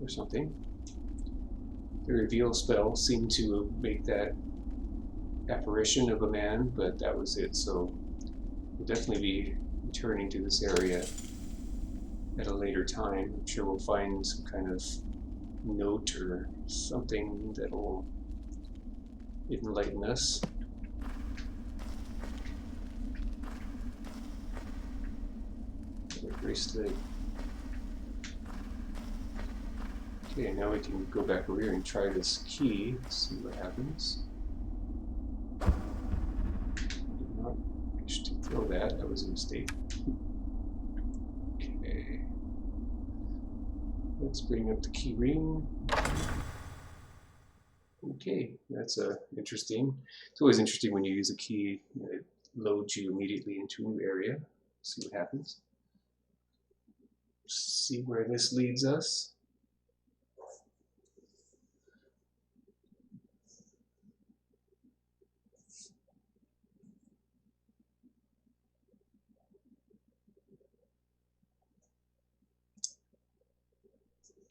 or something. The reveal spell seemed to make that apparition of a man, but that was it, so we'll definitely be returning to this area at a later time. I'm sure we'll find some kind of note or something that'll enlighten us. Bracelet. Okay, now we can go back over here and try this key, see what happens. Did not wish to throw that, that was a mistake. Okay. Let's bring up the key ring. Okay, that's interesting. It's always interesting when you use a key, it loads you immediately into a new area. See what happens. See where this leads us.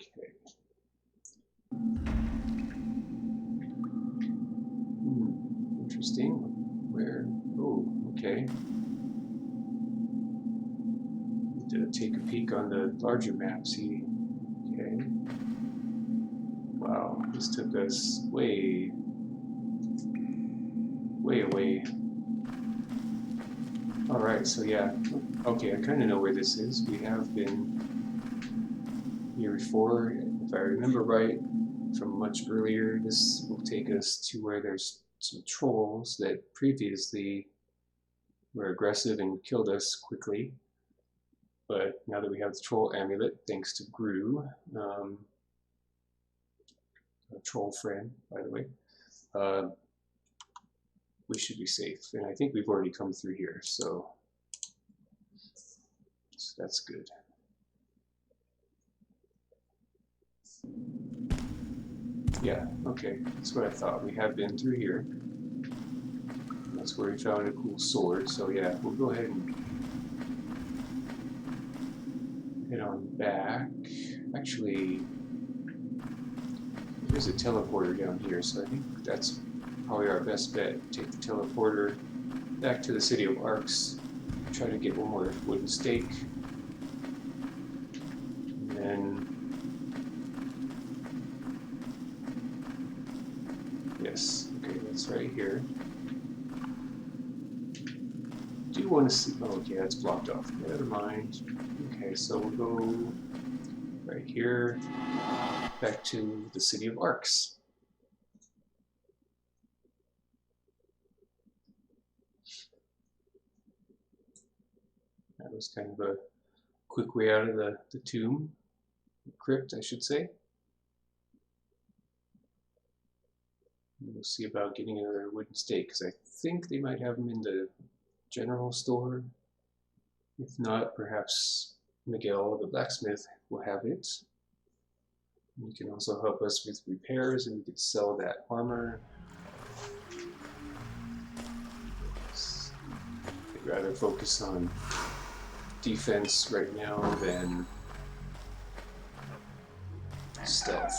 Okay. Interesting. Where? Oh, okay. Need to take a peek on the larger map, see. Okay. Wow, this took us way away. Alright, so yeah. Okay, I kind of know where this is. We have been here before. If I remember right from much earlier, this will take us to where there's some trolls that previously were aggressive and killed us quickly. But now that we have the troll amulet, thanks to Gru, a troll friend, by the way, we should be safe. And I think we've already come through here, so that's good. Yeah, okay, that's what I thought. We have been through here. That's where we found a cool sword, so yeah, we'll go ahead and head on back. Actually, there's a teleporter down here, so I think that's probably our best bet. Take the teleporter back to the city of Arx, try to get one more wooden stake, and then yes, okay, that's right here. Do you want to see? Oh, yeah, it's blocked off. Never mind. Okay, so we'll go right here, back to the city of Arx. That was kind of a quick way out of the tomb, crypt, I should say. We'll see about getting another wooden stake, because I think they might have them in the general store. If not, perhaps Miguel, the blacksmith, will have it. He can also help us with repairs, and we could sell that armor. I'd rather focus on defense right now than stealth.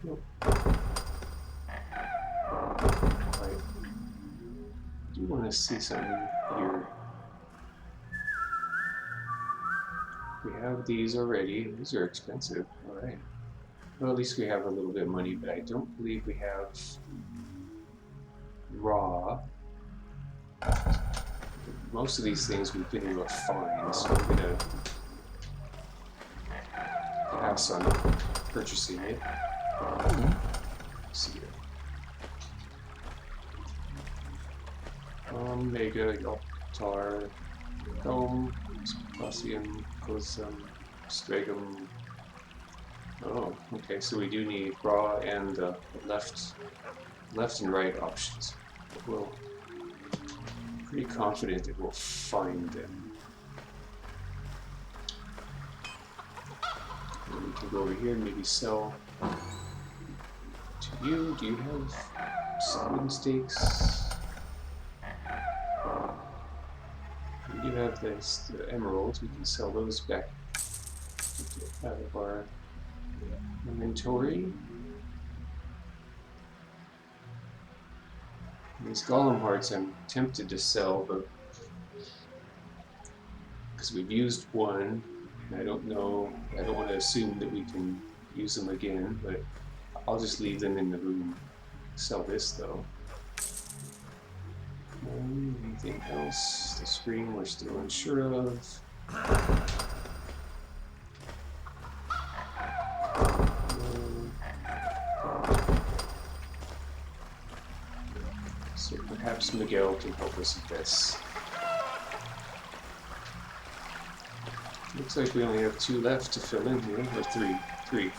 Nope. I do want to see something here. We have these already. These are expensive. Alright. Well, at least we have a little bit of money, but I don't believe we have raw. Most of these things we've been able to find, so I'm going to pass on purchasing it. Let's see here. Omega, Yaltar, Dome, Symposium, Cosum, Stragum. Oh, okay, so we do need raw and left and right options. We'll pretty confident that we'll find them. And we can go over here and maybe sell to you. Do you have some wooden stakes? We do have the emeralds. We can sell those back out of our inventory. These golem hearts I'm tempted to sell, but because we've used one, and I don't know, I don't want to assume that we can use them again, but I'll just leave them in the room. Sell this though. Anything else? The screen we're still unsure of. So perhaps Miguel can help us with this. Looks like we only have 2 left to fill in here, or 3. 3.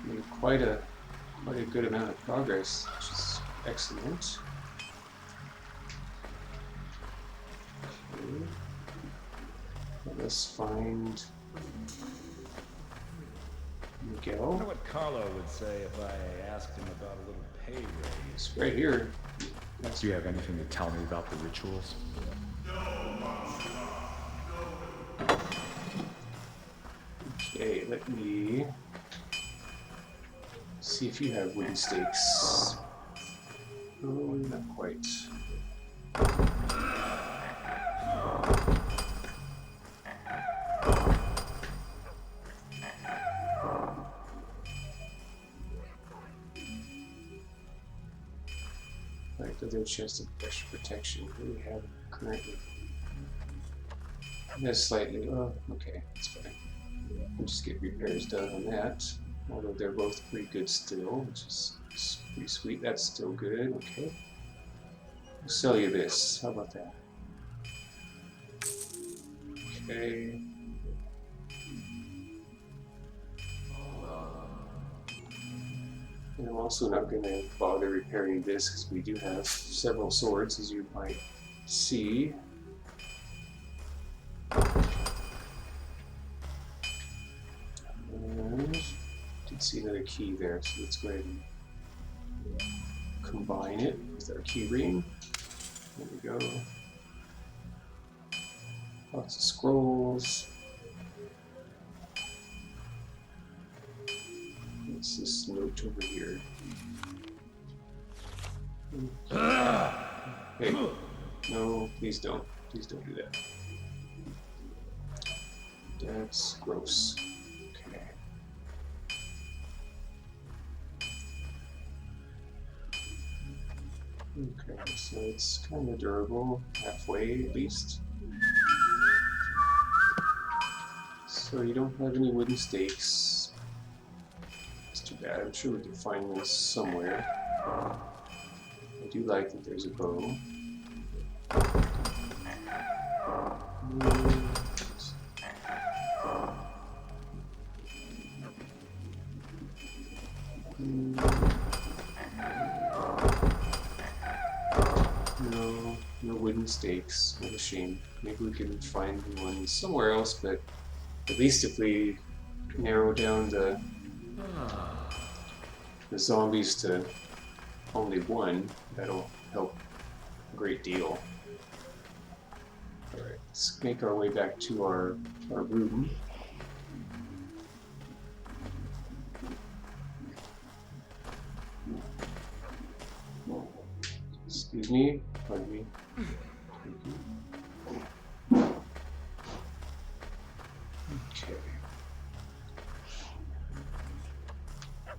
Made quite a good amount of progress, which is excellent. Okay. Let us find Miguel. I wonder what Carlo would say if I asked him about a little pay raise. It's right here. Do you have anything to tell me about the rituals? Okay, let me see if you have wooden stakes. Oh, not quite. Right, the other chest of pressure protection. What do we have currently? That's slightly. Oh, okay, that's fine. We'll just get repairs done on that. Although they're both pretty good still, which is pretty sweet. That's still good. Okay. I'll sell you this. How about that? Okay. And I'm also not going to bother repairing this because we do have several swords, as you might see. And I did see another key there, so let's go ahead and combine it with our key ring. There we go. Lots of scrolls. What's this note over here? Hey, no, please don't. Please don't do that. That's gross. Okay. Okay, so it's kind of durable, halfway at least. So you don't have any wooden stakes. It's too bad. I'm sure we can find one somewhere. I do like that there's a bow. No wooden stakes. What a shame. Maybe we can find one somewhere else, but at least if we narrow down the zombies to only one, that'll help a great deal. Alright, let's make our way back to our room. Excuse me, pardon me. Okay.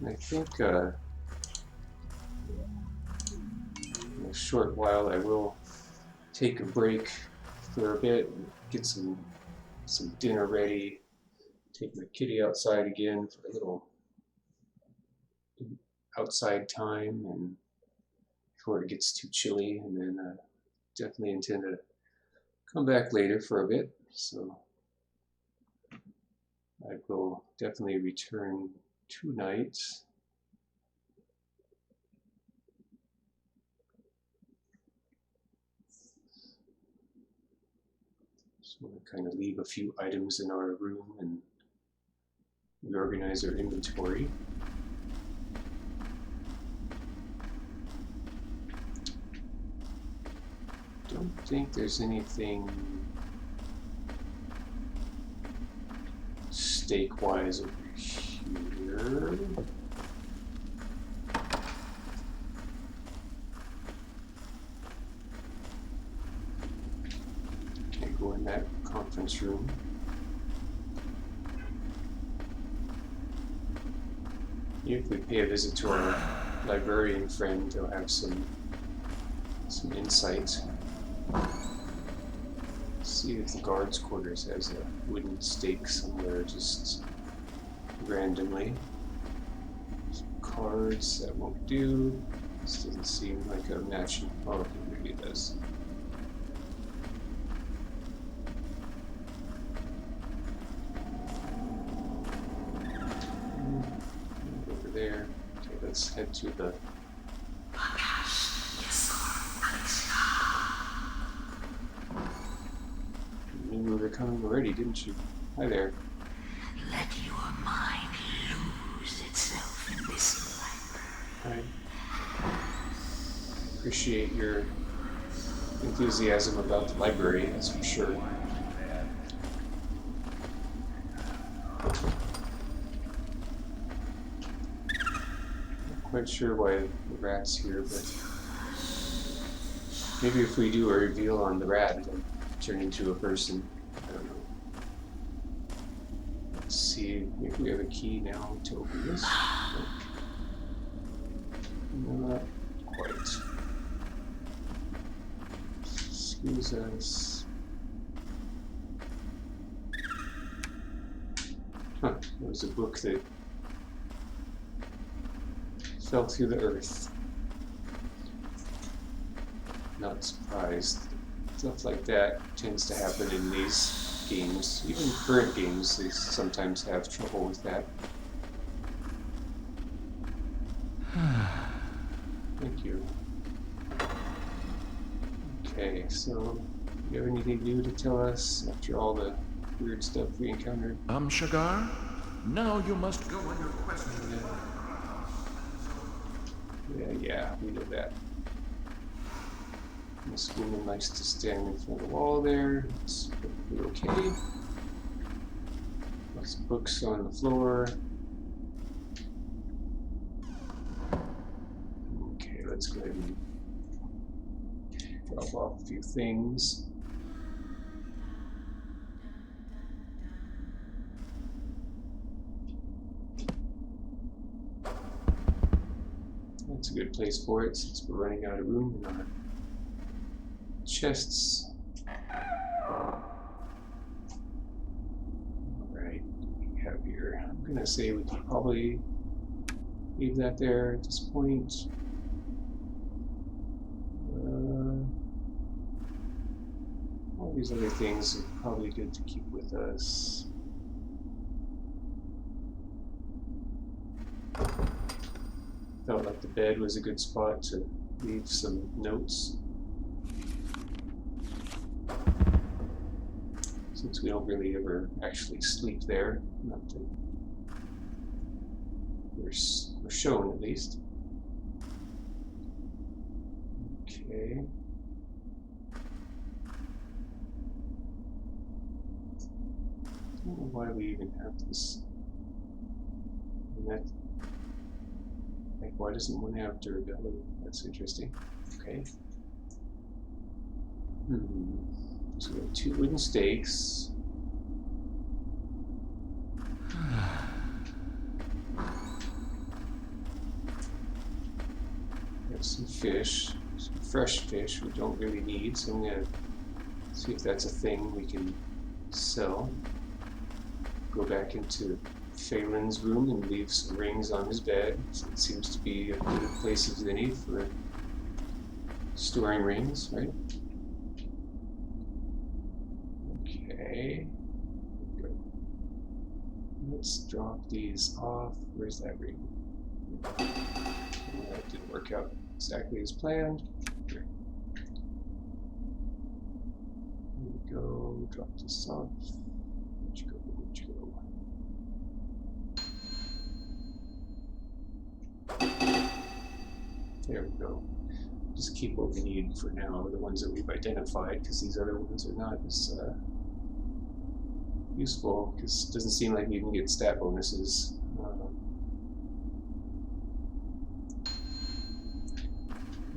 And I think in a short while I will take a break for a bit, get some dinner ready, take my kitty outside again for a little outside time, and before it gets too chilly, and then definitely intend to come back later for a bit, so I will definitely return tonight. Just want to kind of leave a few items in our room and reorganize our inventory. Don't think there's anything stake-wise over here. Can't go in that conference room. If we pay a visit to our librarian friend, they'll have some insight. See if the guards' quarters has a wooden stake somewhere, just randomly. Some cards, that won't do. This doesn't seem like a matching. Oh, okay, maybe it does. Over there. Okay, let's head to the. You knew we were coming already, didn't you? Hi there. Let your mind lose itself in this library. I appreciate your enthusiasm about the library, that's for sure. Not quite sure why the rat's here, but maybe if we do a reveal on the rat, it'll turn into a person. I don't know. Let's see, maybe we have a key now to open this. Not quite. Excuse us. Huh, there was a book that fell through the earth. Not surprised. Stuff like that tends to happen in these games. Even current games, they sometimes have trouble with that. Thank you. Okay, so you have anything new to tell us after all the weird stuff we encountered? Sugar? Now you must go on your quest. Yeah, we know that. This woman likes to stand in front of the wall there. It's perfectly okay. Lots of books on the floor. Okay, let's go ahead and drop off a few things. That's a good place for it since we're running out of room in our chests. Alright, what do we have here? I'm gonna say we can probably leave that there at this point. All these other things are probably good to keep with us. Felt like the bed was a good spot to leave some notes. Since we don't really ever actually sleep there. Not that we're shown, at least. Okay. I don't know why we even have this. And that, like, why doesn't one have durability? That's interesting. Okay. So we have 2 wooden stakes. We have some fish, some fresh fish we don't really need, so I'm going to see if that's a thing we can sell. Go back into Phelan's room and leave some rings on his bed. So it seems to be a good place as any for storing rings, right? Okay. Let's drop these off. Where's that ring? That didn't work out exactly as planned. Here we go. Drop this off. Where'd you go? Where'd you go? There we go. Just keep what we need for now, the ones that we've identified, because these other ones are not as useful, because it doesn't seem like we can get stat bonuses.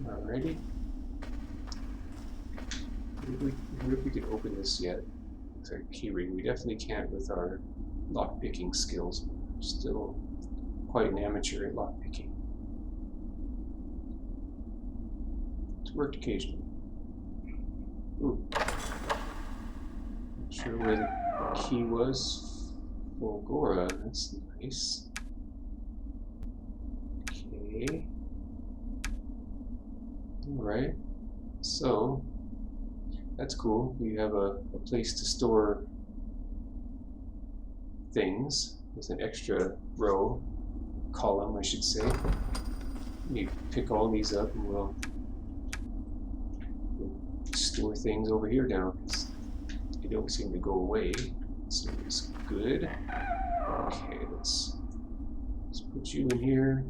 Alrighty. What if we could open this yet with our keyring? We definitely can't with our lockpicking skills. We're still quite an amateur at lockpicking. It's worked occasionally. Ooh. Not sure where the key was. Fulgora, that's nice. Okay. Alright. So, that's cool. We have a place to store things with an extra row, column I should say. Let me pick all these up and we'll store things over here now, because they don't seem to go away. So it's good. Okay, let's put you in here.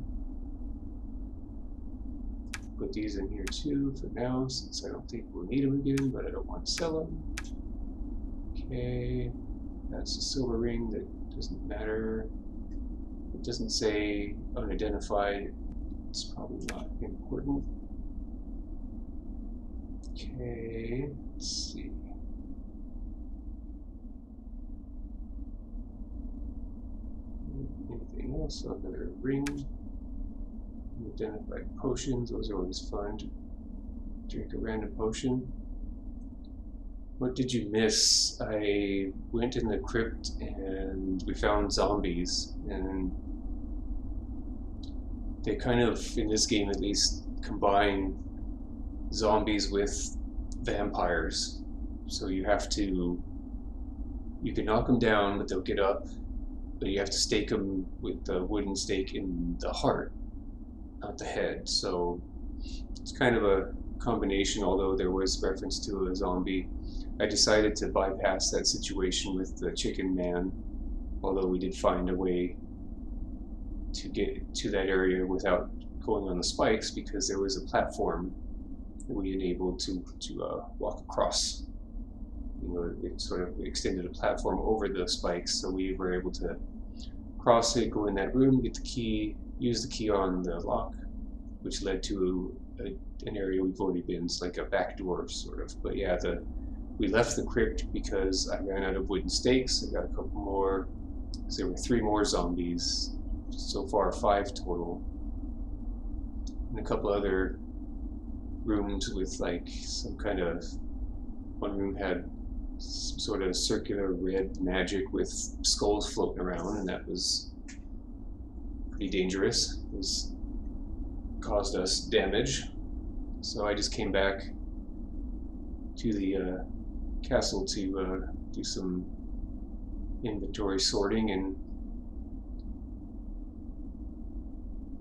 Put these in here too for now, since I don't think we'll need them again, but I don't want to sell them. Okay, that's a silver ring that doesn't matter. It doesn't say unidentified. It's probably not important. Okay, let's see. Anything else? Another ring. Identified potions, those are always fun to drink a random potion. What did you miss? I went in the crypt and we found zombies, and they kind of, in this game at least, combine zombies with vampires. So you can knock them down, but they'll get up, but you have to stake them with the wooden stake in the heart, not the head. So it's kind of a combination, although there was reference to a zombie. I decided to bypass that situation with the chicken man, although we did find a way to get to that area without going on the spikes, because there was a platform that we enabled to walk across. You know, it sort of extended a platform over the spikes, so we were able to cross it, go in that room, get the key, use the key on the lock, which led to an area we've already been. It's like a back door, sort of. But yeah, we left the crypt because I ran out of wooden stakes. I got a couple more, because there were 3 more zombies. So far, 5 total. And a couple other rooms with like some kind of, one room had some sort of circular red magic with skulls floating around, and that was pretty dangerous. It caused us damage. So I just came back to the castle to do some inventory sorting and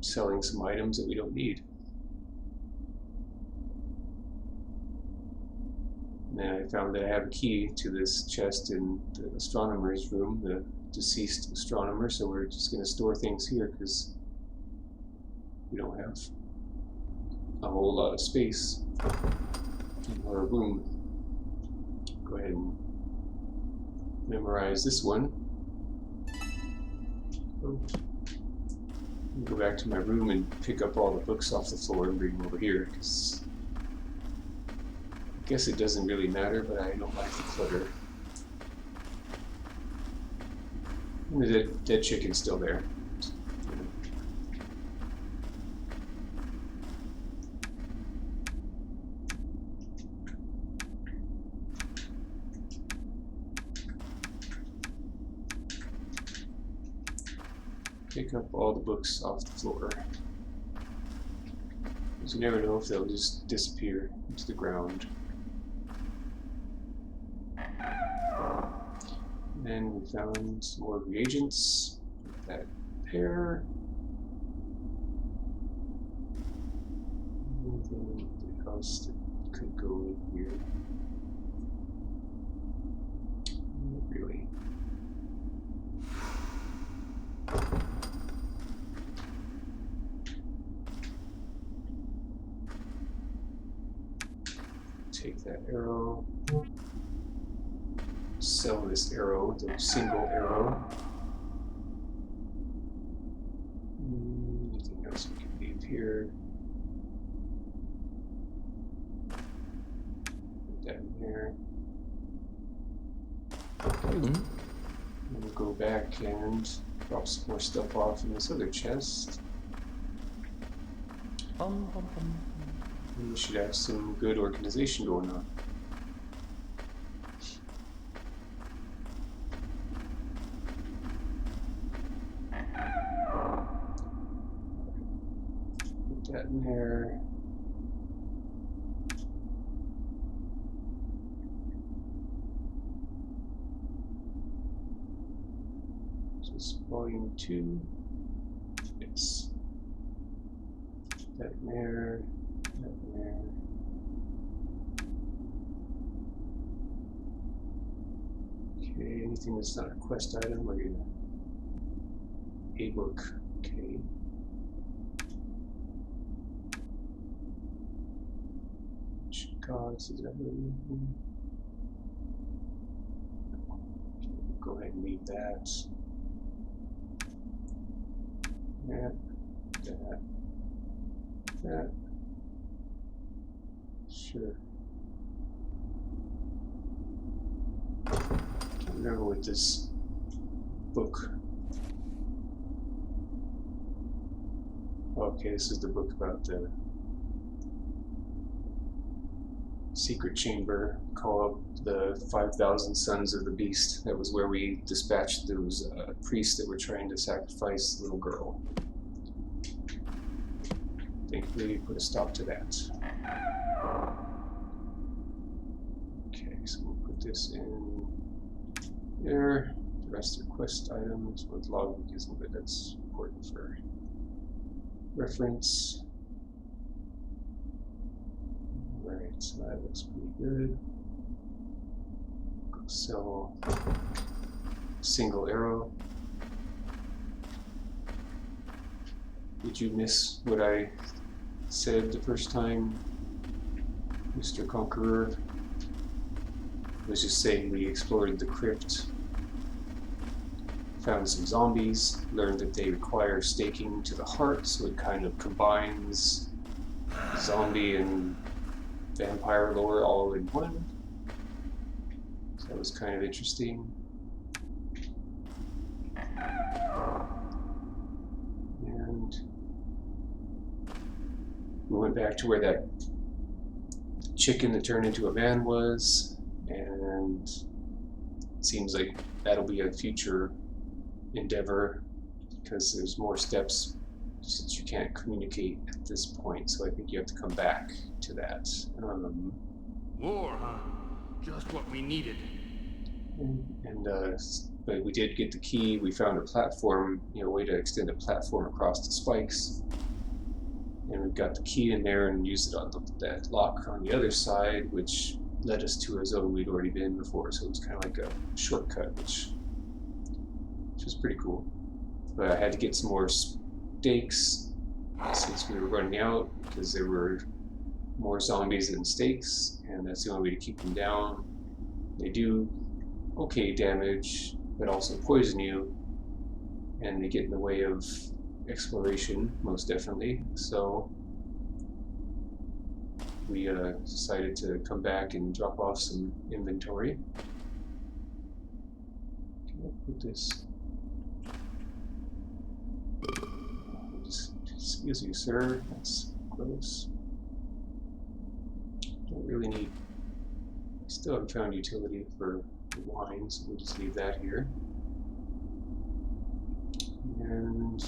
selling some items that we don't need. And then I found that I have a key to this chest in the astronomer's room, the deceased astronomer, so we're just going to store things here because we don't have a whole lot of space in our room. Go ahead and memorize this one. Go back to my room and pick up all the books off the floor and bring them over here, because I guess it doesn't really matter, but I don't like the clutter. And the dead chicken's still there. Pick up all the books off the floor, because you never know if they'll just disappear into the ground. And then we found some more reagents. Put that there. Anything else that could go in here? Not really. Take that arrow, sell this arrow, the single arrow. Anything else we can leave here? Put that in there. And we'll go back and drop some more stuff off in this other chest. We should have some good organization going on. Put that in there. Just volume 2. Yes. Put that in there. There. Okay, anything that's not a quest item, we're gonna a book. Okay. Gods, is that really? Go ahead and leave that. That. Sure. Can't remember what this book. Okay, this is the book about the secret chamber. Call up the 5,000 Sons of the Beast. That was where we dispatched those priests that were trying to sacrifice the little girl. thankfully put a stop to that. Okay, so we'll put this in there. The rest are quest items with logbook isn't, but that's important for reference. Alright, so that looks pretty good. So, single arrow. Did you miss what I said the first time, Mr. Conqueror? I was just saying we explored the crypt, found some zombies, learned that they require staking to the heart, so it kind of combines zombie and vampire lore all in one. So that was kind of interesting. And we went back to where that chicken that turned into a man was, and it seems like that'll be a future endeavor because there's more steps since you can't communicate at this point, so I think you have to come back to that. War, huh? Just what we needed. But we did get the key. We found a platform, a way to extend a platform across the spikes, and we've got the key in there and used it on that lock on the other side, which led us to a zone we'd already been before, so it was kind of like a shortcut, which was pretty cool. But I had to get some more stakes since we were running out, because there were more zombies than stakes, and that's the only way to keep them down. They do okay damage, but also poison you, and they get in the way of exploration, most definitely. So we decided to come back and drop off some inventory. Can I put this? Excuse you, sir. That's gross. Don't really need. Still haven't found utility for wine, so we'll just leave that here. And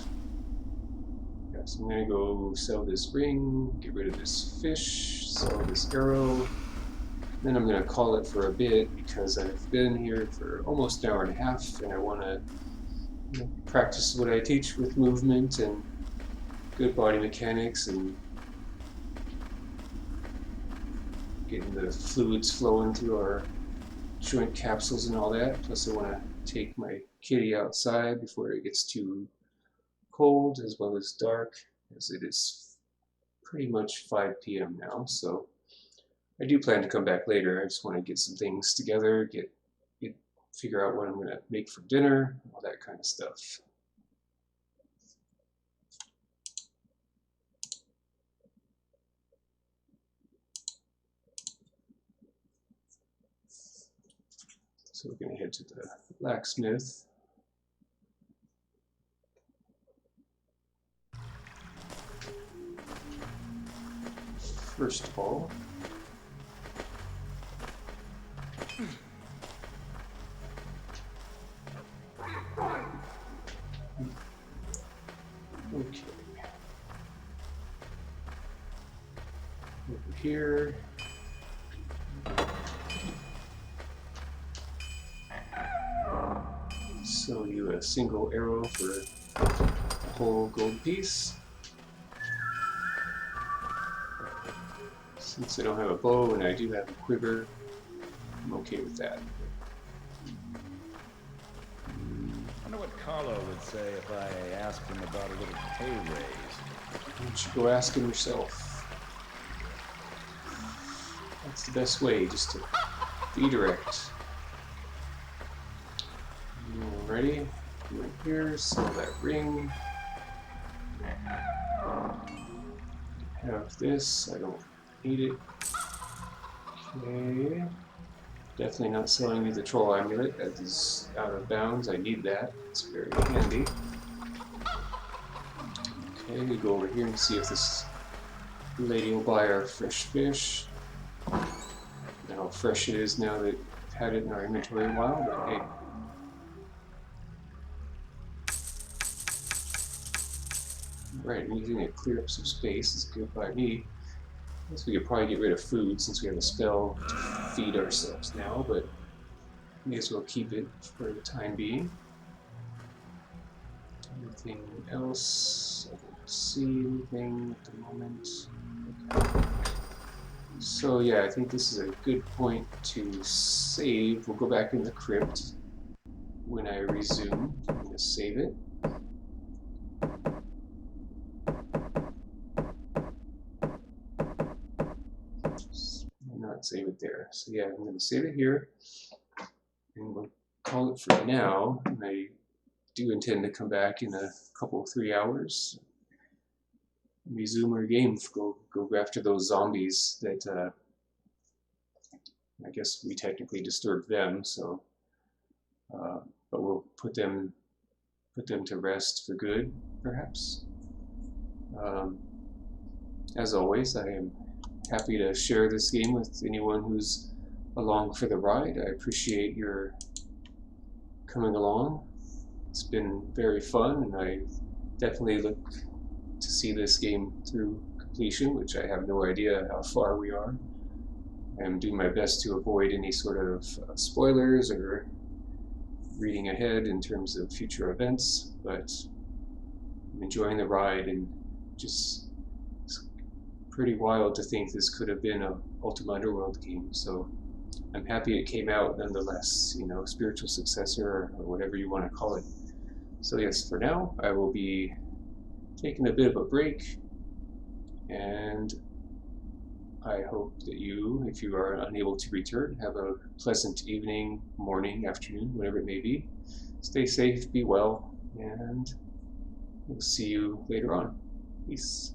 yeah, so I'm gonna go sell this ring, get rid of this fish, sell this arrow. Then I'm gonna call it for a bit because I've been here for almost an hour and a half, and I want to practice what I teach with movement and good body mechanics and getting the fluids flowing through our joint capsules and all that. Plus I want to take my kitty outside before it gets too cold as well as dark, as it is pretty much 5 p.m. now. So I do plan to come back later. I just want to get some things together, figure out what I'm going to make for dinner, all that kind of stuff. So we're going to head to the blacksmith. First of all, okay, over here. Sell you a single arrow for a whole gold piece. Since I don't have a bow and I do have a quiver, I'm okay with that. I wonder what Carlo would say if I asked him about a little pay raise. Why don't you go ask him yourself? That's the best way, just to be direct. Alrighty, right here, sell that ring. Have this, I don't need it. Okay. Definitely not selling you the troll amulet, that is out of bounds. I need that, it's very handy. Okay, we go over here and see if this lady will buy our fresh fish. I don't know how fresh it is now that we've had it in our inventory a while, but hey. Right, anything to clear up some space is good by me. I guess we could probably get rid of food since we have a spell to feed ourselves now, but I guess we'll keep it for the time being. Anything else? I don't see anything at the moment. Okay. So yeah, I think this is a good point to save. We'll go back in the crypt when I resume. I'm going to save it. Not save it there. So yeah, I'm going to save it here, and we'll call it for now. And I do intend to come back in a couple, 3 hours. Resume our game. Go after those zombies that I guess we technically disturbed them. So, but we'll put them to rest for good, perhaps. As always, I am happy to share this game with anyone who's along for the ride. I appreciate your coming along. It's been very fun, and I definitely look to see this game through completion, which I have no idea how far we are. I'm doing my best to avoid any sort of spoilers or reading ahead in terms of future events, but I'm enjoying the ride, and just it's pretty wild to think this could have been a Ultima Underworld game. So I'm happy it came out nonetheless, you know, spiritual successor or whatever you want to call it. So yes, for now I will be taking a bit of a break, and I hope that you, if you are unable to return, have a pleasant evening, morning, afternoon, whatever it may be. Stay safe, be well, and we'll see you later on. Peace.